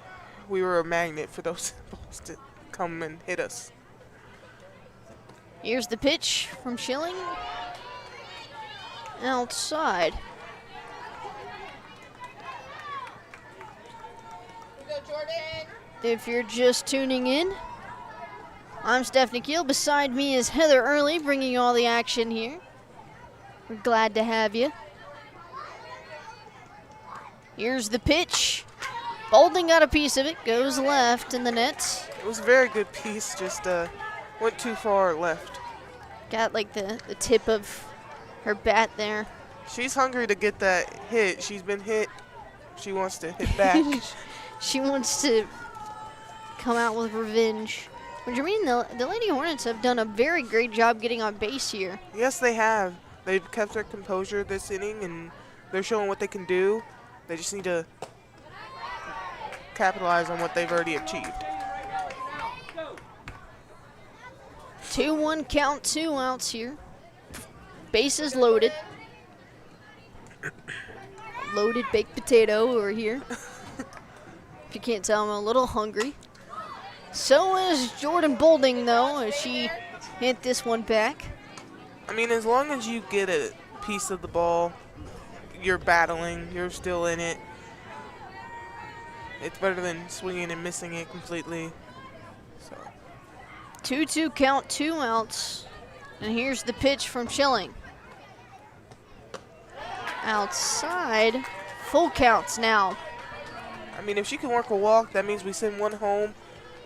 we were a magnet for those balls to come and hit us. Here's the pitch from Schilling. Outside. If you're just tuning in, I'm Stephanie Keele. Beside me is Heather Early, bringing you all the action here. We're glad to have you. Here's the pitch. Boulding got a piece of it, goes left in the net. It was a very good piece, just went too far left. Got like the tip of her bat there. She's hungry to get that hit. She's been hit. She wants to hit back. She wants to come out with revenge. But Jermaine, the Lady Hornets have done a very great job getting on base here. Yes, they have. They've kept their composure this inning, and they're showing what they can do. They just need to capitalize on what they've already achieved. 2-1 count, 2 outs here. Bases loaded. Loaded baked potato over here. If you can't tell, I'm a little hungry. So is Jordan Bolding, though, as she hit this one back. I mean, as long as you get a piece of the ball, you're battling, you're still in it. It's better than swinging and missing it completely. So 2-2 count, 2 outs. And here's the pitch from Schilling. Outside, full counts now. I mean, if she can work a walk, that means we send one home,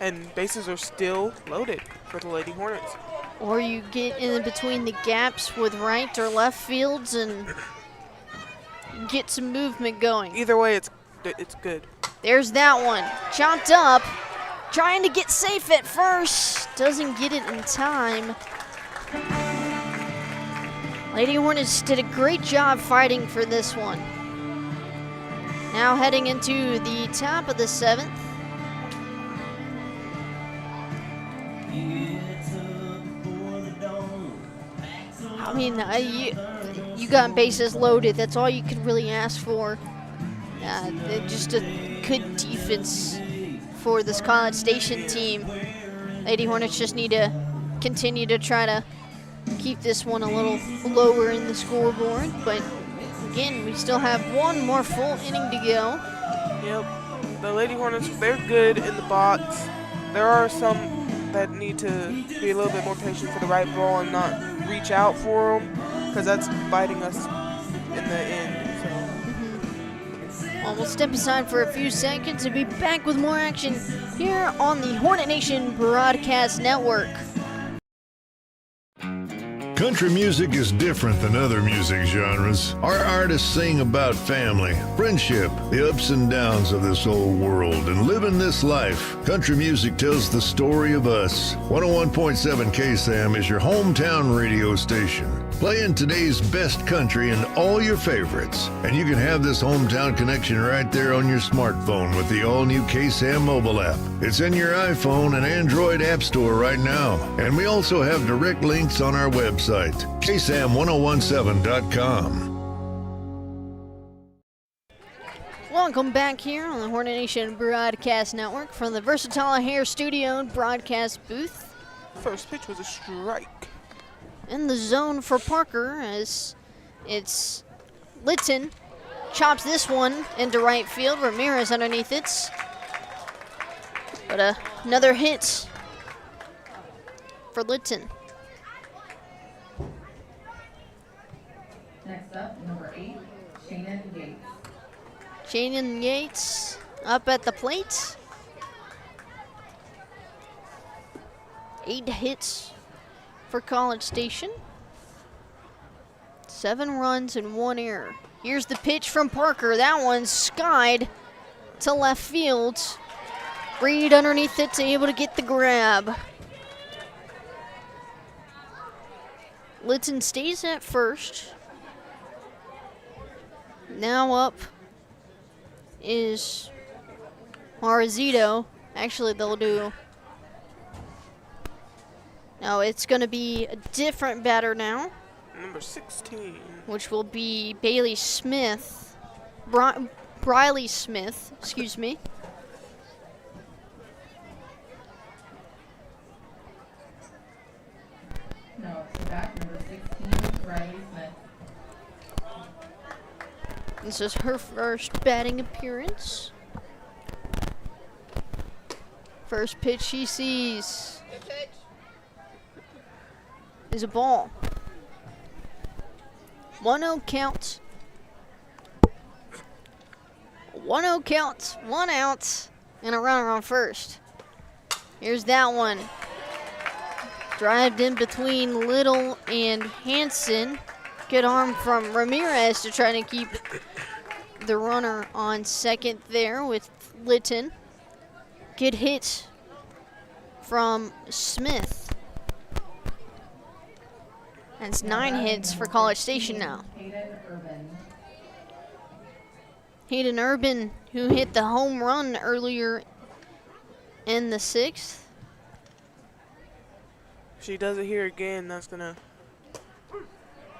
and bases are still loaded for the Lady Hornets. Or you get in between the gaps with right or left fields and get some movement going. Either way, it's good. There's that one. Chopped up. Trying to get safe at first. Doesn't get it in time. Lady Hornets did a great job fighting for this one. Now heading into the top of the 7th. I mean, you got bases loaded. That's all you could really ask for. Just a good defense for this College Station team. Lady Hornets just need to continue to try to keep this one a little lower in the scoreboard. But again, we still have one more full inning to go. Yep. The Lady Hornets, they're good in the box. There are some that need to be a little bit more patient for the right ball and not reach out for them, because that's biting us in the end. Well, we'll step aside for a few seconds and be back with more action here on the Hornet Nation Broadcast Network. Country music is different than other music genres. Our artists sing about family, friendship, the ups and downs of this old world, and living this life. Country music tells the story of us. 101.7 KSAM is your hometown radio station, playing today's best country and all your favorites. And you can have this hometown connection right there on your smartphone with the all-new KSAM mobile app. It's in your iPhone and Android app store right now. And we also have direct links on our website, KSAM1017.com. Welcome back here on the Hornet Nation Broadcast Network from the Versatile Hair Studio broadcast booth. First pitch was a strike. In the zone for Parker as it's Litton chops this one into right field. Ramirez underneath it. But another hit for Litton. Next up, number 8, Shannon Yates. Shannon Yates up at the plate. 8 hits for College Station. 7 runs and 1 error. Here's the pitch from Parker. That one's skied to left field. Reed underneath it, able to get the grab. Litton stays at first. Now up is Marizito. Actually, they'll do... No, it's going to be a different batter now. Number 16. Which will be Bailey Smith. Briley Smith, excuse me. No, so back number 16, Riley Smith. This is her first batting appearance. First pitch she sees is a ball. 1-0 count. 1-0 count, 1 out, and a runner on first. Here's that one. Drived in between Little and Hansen. Good arm from Ramirez to try to keep the runner on second there with Litton. Good hit from Smith. That's 9 hits for College Station now. Hayden Urban, who hit the home run earlier in the 6th. If she does it here again, that's going to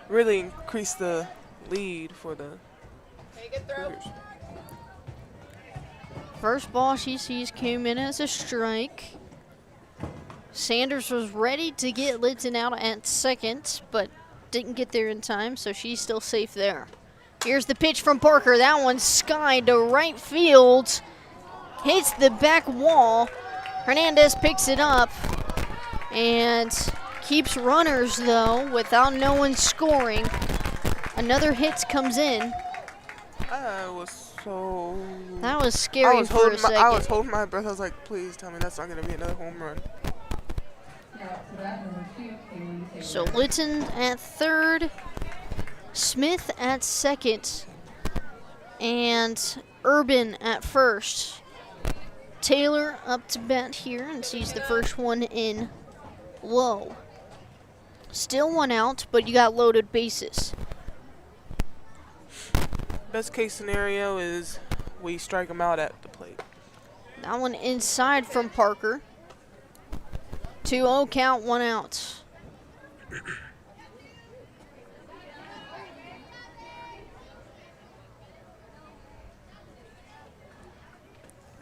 really increase the lead for the Cougars. First ball she sees came in as a strike. Sanders was ready to get Litton out at second, but didn't get there in time, so she's still safe there. Here's the pitch from Parker. That one's skied to right field. Hits the back wall. Hernandez picks it up and keeps runners, though, without no one scoring. Another hit comes in. That was scary for a second. I was holding my breath. I was like, please tell me that's not going to be another home run. So Litton at third, Smith at second, and Urban at first. Taylor up to bat here and sees the first one in low. Still one out, but you got loaded bases. Best case scenario is we strike them out at the plate. That one inside from Parker. 2-0 count, 1 out.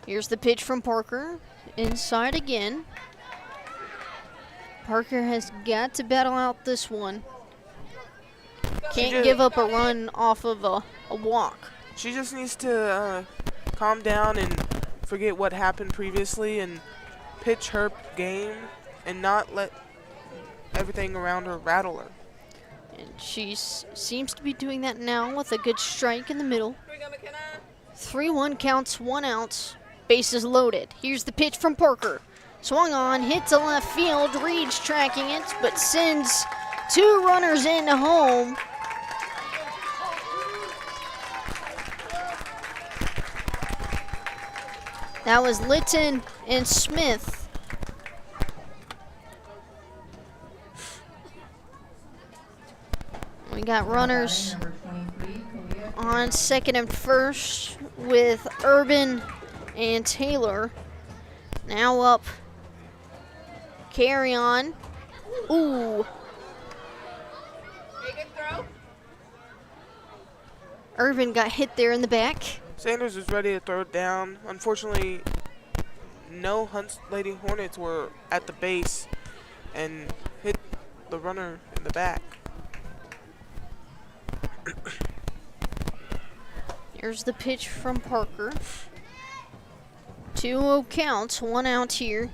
Here's the pitch from Parker. Inside again. Parker has got to battle out this one. Can't give up a run off of a walk. She just needs to calm down and forget what happened previously and pitch her game and not let everything around her rattle her. And she seems to be doing that now with a good strike in the middle. 3-1 counts, 1 out. Bases loaded. Here's the pitch from Parker. Swung on, hit to left field. Reed's tracking it, but sends 2 runners into home. That was Litton and Smith. We got runners on second and first with Urban and Taylor. Now up, carry on. Ooh. Urban got hit there in the back. Sanders was ready to throw it down. Unfortunately, no Lady Hornets were at the base and hit the runner in the back. Here's the pitch from Parker. 2-0 counts, 1 out here.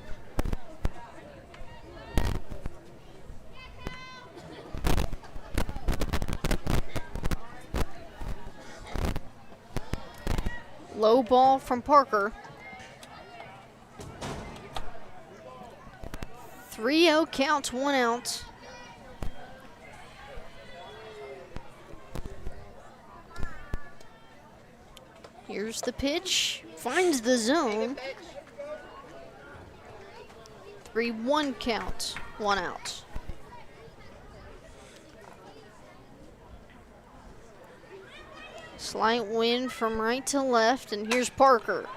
Low ball from Parker. 3-0 counts, 1 out. Here's the pitch. Finds the zone. 3-1 count, 1 out. Slight wind from right to left, and here's Parker.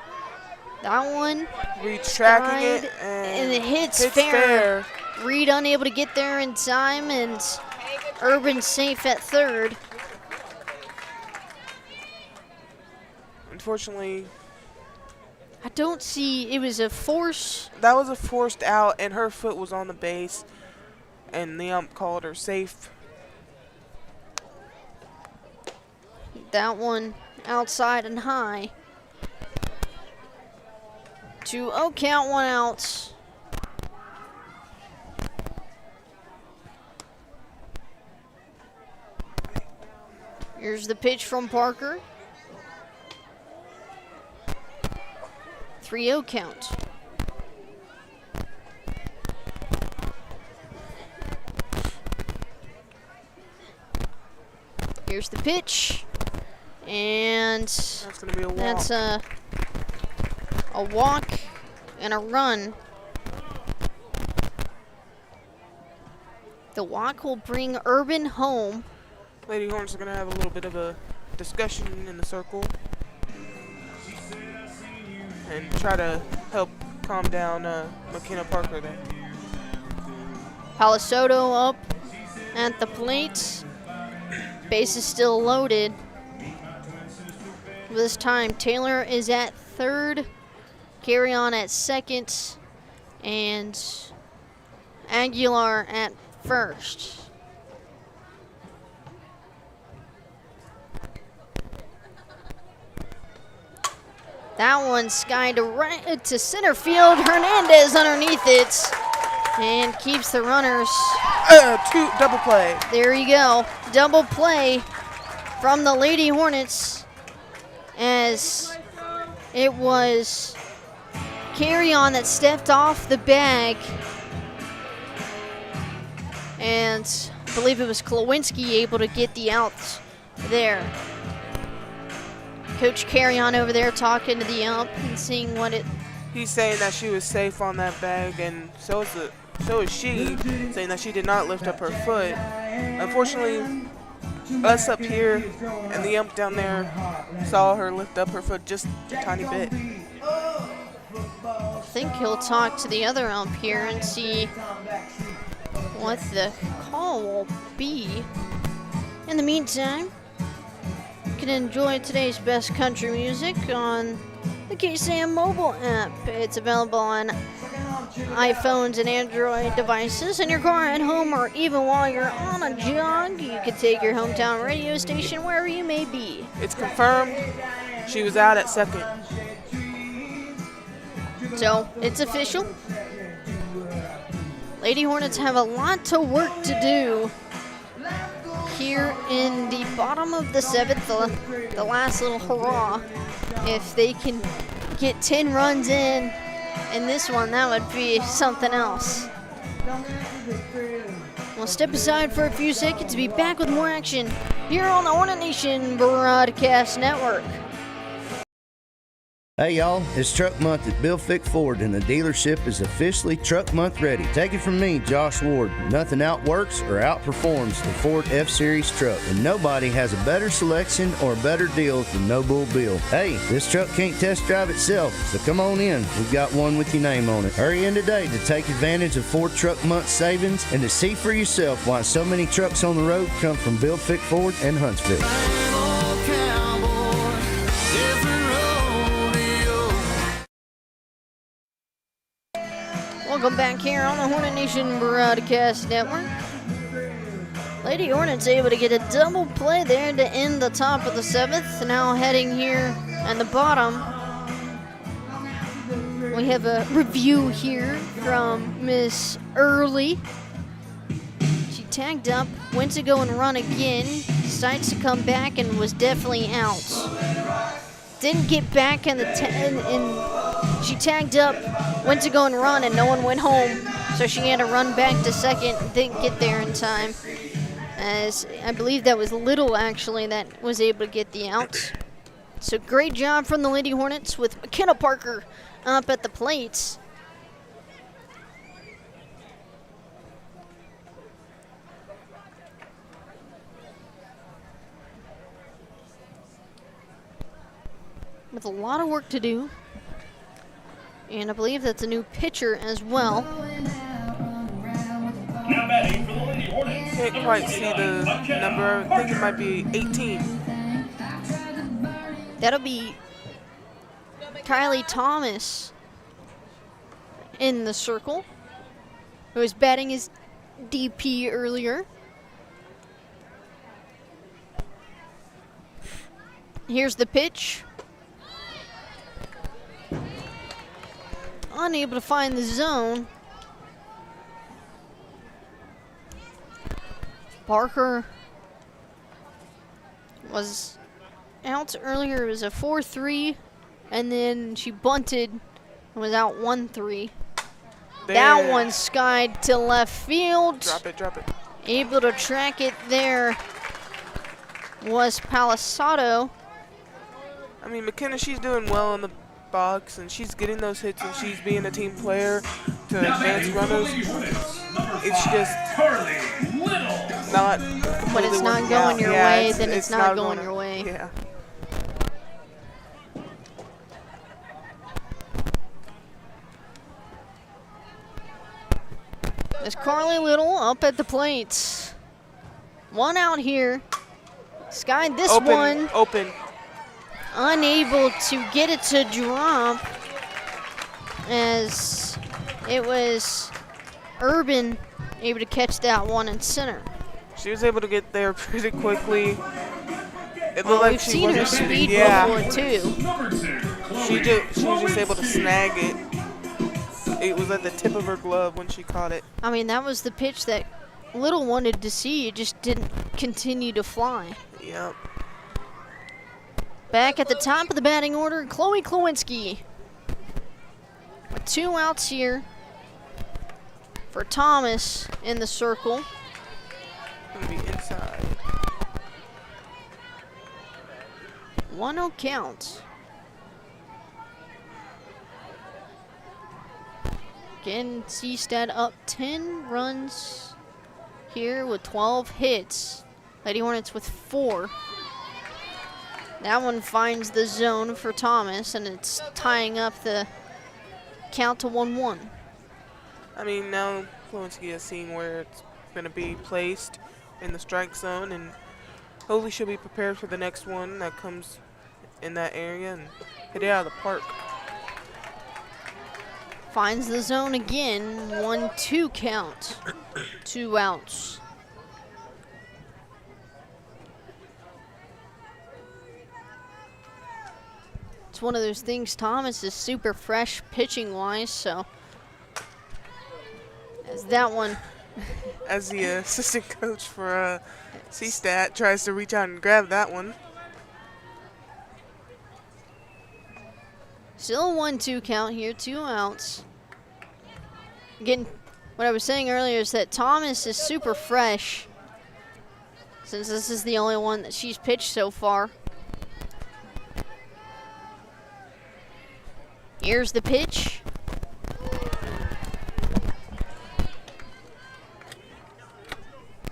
That one. Reed's tracking it, and it hits fair. Reed unable to get there in time, and Urban safe at third. Unfortunately, I don't see, it was a force. That was a forced out, and her foot was on the base, and the ump called her safe. That one outside and high. 2-0 count, 1 out. Here's the pitch from Parker. 3-0 count. Here's the pitch. And that's gonna be a walk. That's a walk and a run. The walk will bring Urban home. Lady Hornets are gonna have a little bit of a discussion in the circle. and try to help calm down McKenna Parker there. Palisoto up at the plate. Base is still loaded. This time, Taylor is at third, Carry On at second, and Aguilar at first. That one skied right to center field. Hernandez underneath it and keeps the runners. Double play. There you go. Double play from the Lady Hornets, as it was Carry On that stepped off the bag, and I believe it was Klawinski able to get the outs there. Coach Carry On over there talking to the ump and seeing what it. He's saying that she was safe on that bag, and so is she, saying that she did not lift up her foot. Unfortunately, us up here and the ump down there saw her lift up her foot just a tiny bit. I think he'll talk to the other ump here and see what the call will be. In the meantime, you can enjoy today's best country music on the KSAM mobile app. It's available on iPhones and Android devices in your car, at home, or even while you're on a jog. You can take your hometown radio station wherever you may be. It's confirmed she was out at second. So it's official. Lady Hornets have a lot to work to do here in the bottom of the seventh, the last little hurrah. If they can get 10 runs in this one, that would be something else. We'll step aside for a few seconds to be back with more action here on the Hornet Nation Broadcast Network. Hey y'all, it's Truck Month at Bill Fick Ford, and the dealership is officially Truck Month ready. Take it from me, Josh Ward. Nothing outworks or outperforms the Ford F-Series truck, and nobody has a better selection or better deals than No Bull Bill. Hey, this truck can't test drive itself, so come on in. We've got one with your name on it. Hurry in today to take advantage of Ford Truck Month savings and to see for yourself why so many trucks on the road come from Bill Fick Ford and Huntsville. Welcome back here on the Hornet Nation Broadcast Network. Lady Hornets able to get a double play there to end the top of the seventh. Now heading here at the bottom, we have a review here from Miss Early. She tagged up, went to go and run again, decides to come back and was definitely out. Didn't get back in the and she tagged up, went to go and run, and no one went home, so she had to run back to second. Didn't get there in time, as I believe that was Little actually that was able to get the outs. So great job from the Lady Hornets with McKenna Parker up at the plates. With a lot of work to do. And I believe that's a new pitcher as well. Can't quite see the number. I think it might be 18. That'll be Kylie Thomas in the circle, who was batting his DP earlier. Here's the pitch. Unable to find the zone. Parker was out earlier. It was a 4-3, and then she bunted and was out 1-3. That one skied to left field. Drop it, drop it. Able to track it there was Palisato. I mean, McKenna, she's doing well in the box, and she's getting those hits, and she's being a team player to advance runners. It's just not completely when it's not going your way, then it's not going your way. Yeah. As Carly Little up at the plate. One out here. Skied this one. Open. Unable to get it to drop, as it was Urban able to catch that one in center. She was able to get there pretty quickly. It looked like we've she seen her wasn't- speed yeah. before too. She was just able to snag it. It was at the tip of her glove when she caught it. I mean, that was the pitch that Little wanted to see. It just didn't continue to fly. Yep. Back at the top of the batting order, Chloe Klawinski. With 2 outs here for Thomas in the circle. Gonna be inside. 1-0 count. Again, Seastad up 10 runs here with 12 hits. Lady Hornets with 4. That one finds the zone for Thomas, and it's tying up the count to 1-1. I mean, now Klawinski has seen where it's going to be placed in the strike zone, and hopefully she'll be prepared for the next one that comes in that area and hit it out of the park. Finds the zone again, 1-2 count, 2 outs. It's one of those things, Thomas is super fresh pitching-wise, so as that one. As the assistant coach for CSTAT tries to reach out and grab that one. Still a 1-2 count here, 2 outs. Again, what I was saying earlier is that Thomas is super fresh, since this is the only one that she's pitched so far. Here's the pitch.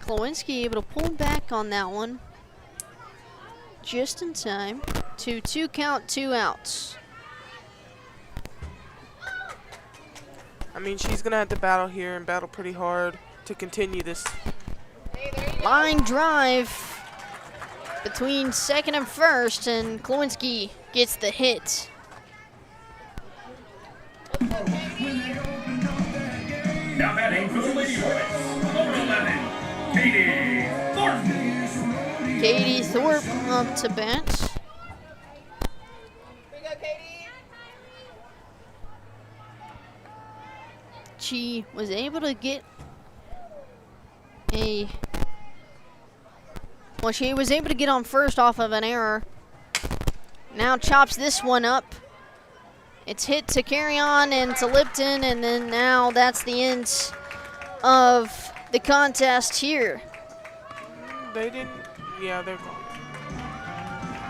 Klawinski able to pull back on that one just in time. 2-2 count, 2 outs. I mean, she's going to have to battle here and battle pretty hard to continue this. Line drive between second and first, and Klawinski gets the hit. Now batting for the Lady Hornets, number 11, Katie Thornton. Katie Thorpe up to bat. Here you go, Katie. She was able to get she was able to get on first off of an error. Now chops this one up. It's hit to Carry On and to Lipton, and then now that's the end of the contest here. They didn't, yeah, they're gone.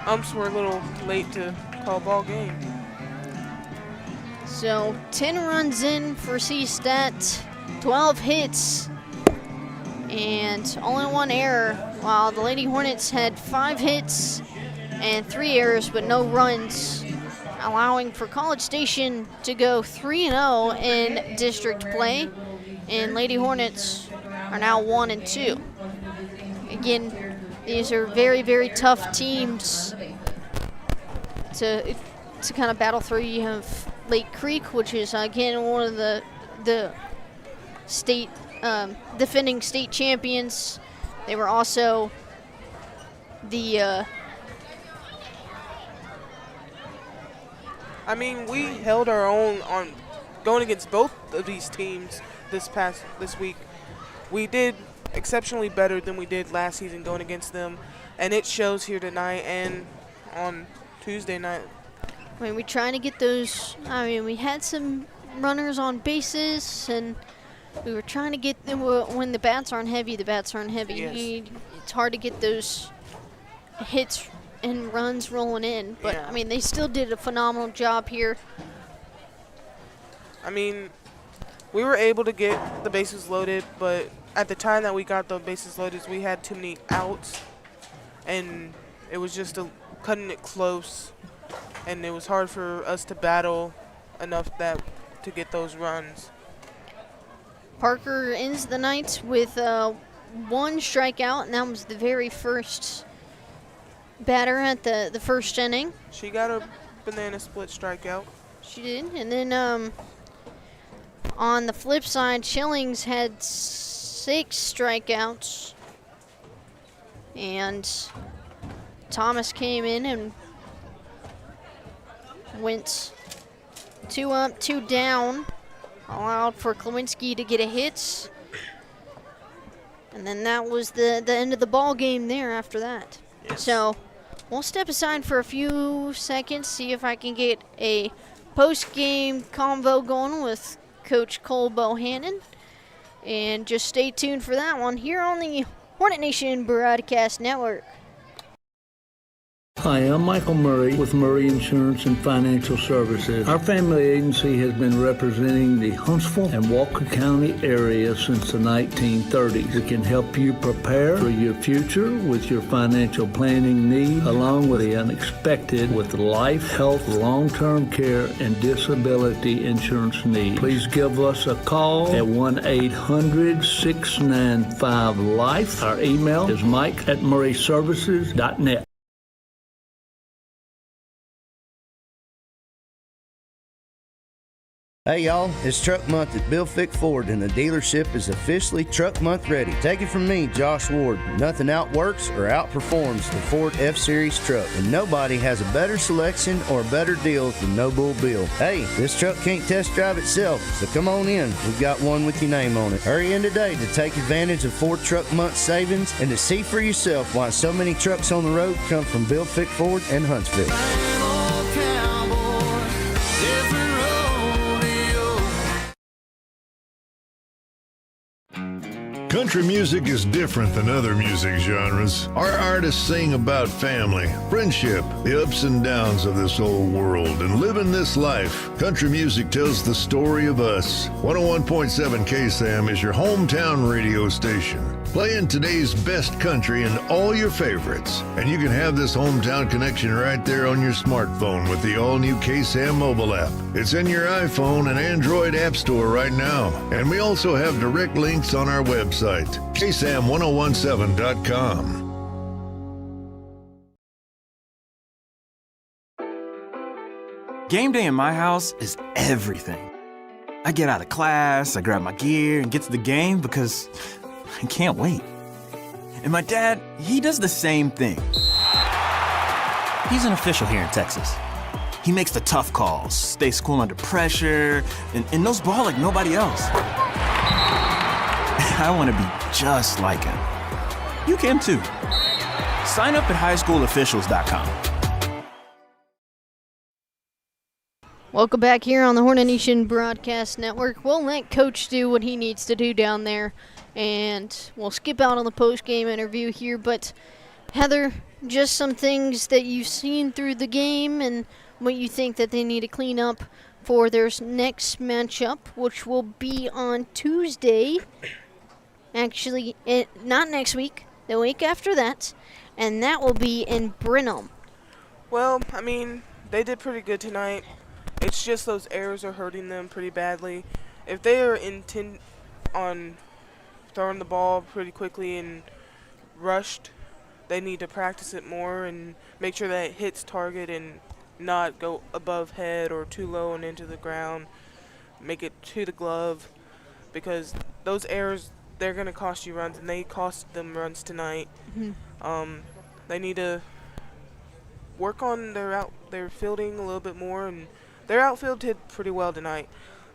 Umps were a little late to call ball game. So 10 runs in for C-Stat, 12 hits, and only 1 error, while the Lady Hornets had 5 hits and 3 errors, but no runs, allowing for College Station to go 3-0 in district play, and Lady Hornets are now 1-2. Again, these are very, very tough teams to kind of battle through. You have Lake Creek, which is again one of the state defending state champions. They were also the I mean, we held our own on going against both of these teams this week. We did exceptionally better than we did last season going against them, and it shows here tonight and on Tuesday night. I mean, we're trying to get those. I mean, we had some runners on bases, and we were trying to get them when the bats aren't heavy. The bats aren't heavy. Yes. It's hard to get those hits and runs rolling in, but Yeah. I mean, they still did a phenomenal job here. I mean, we were able to get the bases loaded, but at the time that we got the bases loaded, we had too many outs, and it was just cutting it close, and it was hard for us to battle enough to get those runs. Parker ends the night with one strikeout, and that was the very first batter at the first inning. She got a banana split strikeout. She did. And then on the flip side, Schillings had 6 strikeouts. And Thomas came in and went 2 up, 2 down. Allowed for Klawinski to get a hit. And then that was the end of the ball game there after that. Yes. So we'll step aside for a few seconds, see if I can get a post-game convo going with Coach Cole Bohannon. And just stay tuned for that one here on the Hornet Nation Broadcast Network. Hi, I'm Michael Murray with Murray Insurance and Financial Services. Our family agency has been representing the Huntsville and Walker County area since the 1930s. We can help you prepare for your future with your financial planning needs, along with the unexpected with life, health, long-term care, and disability insurance needs. Please give us a call at 1-800-695-LIFE. Our email is mike@murrayservices.net. Hey y'all, it's Truck Month at Bill Fick Ford and the dealership is officially Truck Month ready. Take it from me, Josh Ward. Nothing outworks or outperforms the Ford F-Series truck, and nobody has a better selection or better deals than No Bull Bill. Hey, this truck can't test drive itself, so come on in. We've got one with your name on it. Hurry in today to take advantage of Ford Truck Month savings and to see for yourself why so many trucks on the road come from Bill Fick Ford and Huntsville. Country music is different than other music genres. Our artists sing about family, friendship, the ups and downs of this old world, and living this life. Country music tells the story of us. 101.7 KSAM is your hometown radio station, playing today's best country and all your favorites. And you can have this hometown connection right there on your smartphone with the all-new KSAM mobile app. It's in your iPhone and Android app store right now. And we also have direct links on our website, KSAM1017.com. Game day in my house is everything. I get out of class, I grab my gear, and get to the game because I can't wait. And my dad, he does the same thing. He's an official here in Texas. He makes the tough calls, stays cool under pressure, and knows ball like nobody else. I want to be just like him. You can too. Sign up at highschoolofficials.com. Welcome back here on the Hornet Nation Broadcast Network. We'll let Coach do what he needs to do down there, and we'll skip out on the post-game interview here. But, Heather, just some things that you've seen through the game and what you think that they need to clean up for their next matchup, which will be on Tuesday. Actually, not next week, the week after that, and that will be in Brenham. Well, I mean, they did pretty good tonight. It's just those errors are hurting them pretty badly. If they are intent on throwing the ball pretty quickly and rushed, they need to practice it more and make sure that it hits target and not go above head or too low and into the ground. Make it to the glove, because those errors, they're going to cost you runs, and they cost them runs tonight. Mm-hmm. They need to work on their fielding a little bit more, and their outfield did pretty well tonight.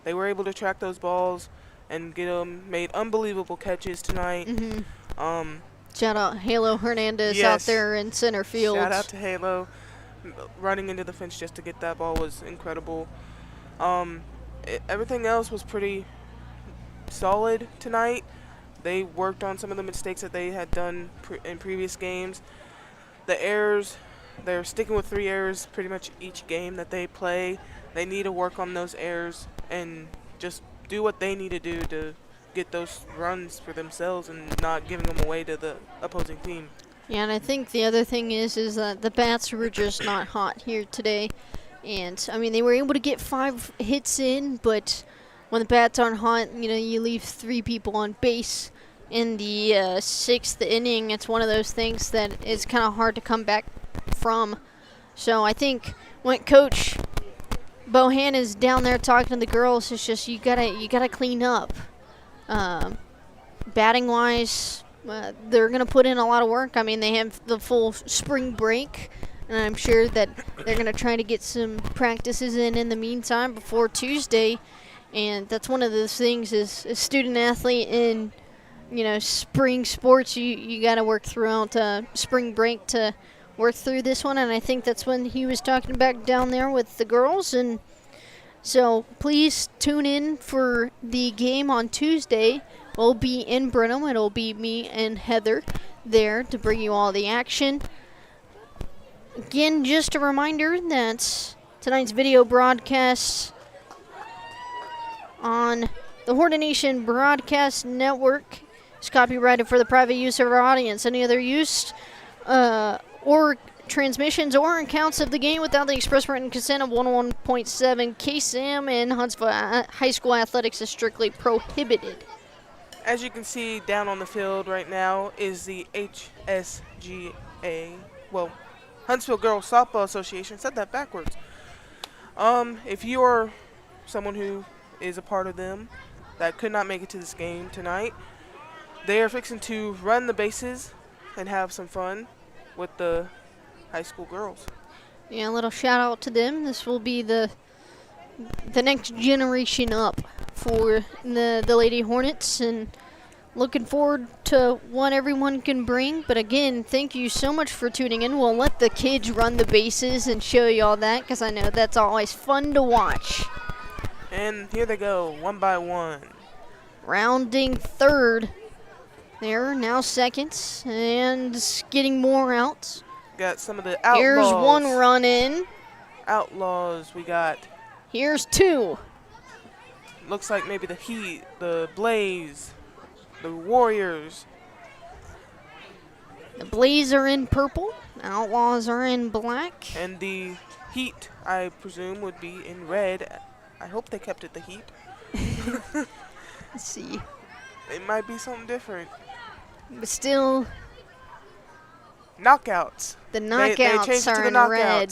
They were able to track those balls and get them, made unbelievable catches tonight. Mm-hmm. Shout out Halo Hernandez yes. out there in center field. Shout out to Halo. Running into the fence just to get that ball was incredible. Everything else was pretty solid tonight. They worked on some of the mistakes that they had done in previous games. The errors, they're sticking with 3 errors pretty much each game that they play. They need to work on those errors and just do what they need to do to get those runs for themselves and not giving them away to the opposing team. Yeah, and I think the other thing is that the bats were just not hot here today. And, I mean, they were able to get 5 hits in, but when the bats aren't hot, you leave 3 people on base in the 6th inning. It's one of those things that is kind of hard to come back from. So I think when Coach Bohan is down there talking to the girls, it's just you gotta clean up. Batting wise, they're gonna put in a lot of work. I mean, they have the full spring break, and I'm sure that they're gonna try to get some practices in the meantime before Tuesday. And that's one of those things as a student athlete in spring sports, you got to work throughout spring break to work through this one, and I think that's when he was talking about down there with the girls. And so please tune in for the game on Tuesday. We'll be in Brenham. It'll be me and Heather there to bring you all the action. Again, just a reminder that tonight's video broadcast on the Hornet Nation Broadcast Network is copyrighted for the private use of our audience. Any other use or transmissions or accounts of the game without the express written consent of 101.7 KSAM and Huntsville High School Athletics is strictly prohibited. As you can see down on the field right now is the HSGA, Huntsville Girls Softball Association. Said that backwards. If you are someone who is a part of them that could not make it to this game tonight, they are fixing to run the bases and have some fun with the high school girls. Yeah, a little shout out to them. This will be the next generation up for the Lady Hornets, and looking forward to what everyone can bring. But again, thank you so much for tuning in. We'll let the kids run the bases and show you all that, because I know that's always fun to watch. And here they go, one by one. Rounding third. There, now seconds, and getting more outs. Got some of the outlaws. Here's one run in. Outlaws, we got. Here's 2. Looks like maybe the Heat, the Blaze, the Warriors. The Blaze are in purple. Outlaws are in black. And the Heat, I presume, would be in red. I hope they kept it the Heat. Let's see. It might be something different. But still, knockouts. The knockouts are in red.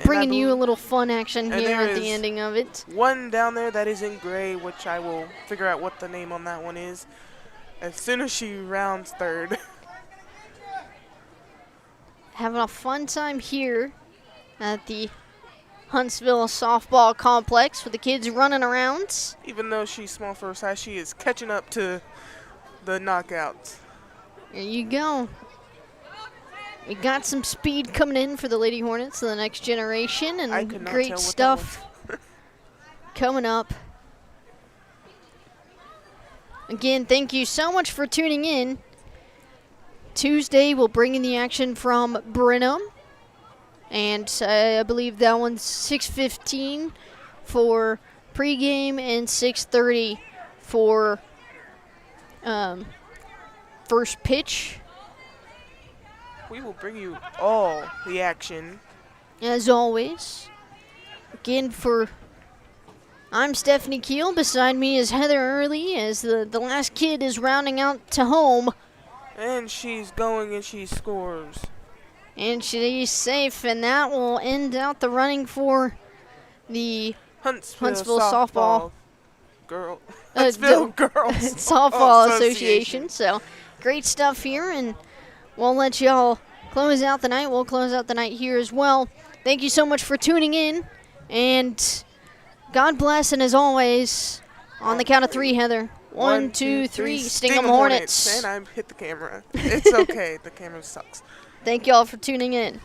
Bringing you a little fun action here at the ending of it. One down there that is in gray, which I will figure out what the name on that one is as soon as she rounds third. Having a fun time here at the Huntsville softball complex with the kids running around. Even though she's small for her size, she is catching up to the knockouts. There you go. We got some speed coming in for the Lady Hornets, the next generation, and great stuff coming up. Again, thank you so much for tuning in. Tuesday, we'll bring in the action from Brenham. And I believe that one's 6:15 for pregame and 6:30 for first pitch. We will bring you all the action. As always. Again, I'm Stephanie Keele. Beside me is Heather Early as the last kid is rounding out to home. And she's going and she scores. And she's safe, and that will end out the running for the Huntsville softball Girls Softball Association. So great stuff here, and we'll let y'all close out the night. We'll close out the night here as well. Thank you so much for tuning in, and God bless. And as always, on the count of 3, Heather. 1, 2, 3. Sting 'em Hornets. And I hit the camera. It's okay. The camera sucks. Thank y'all for tuning in.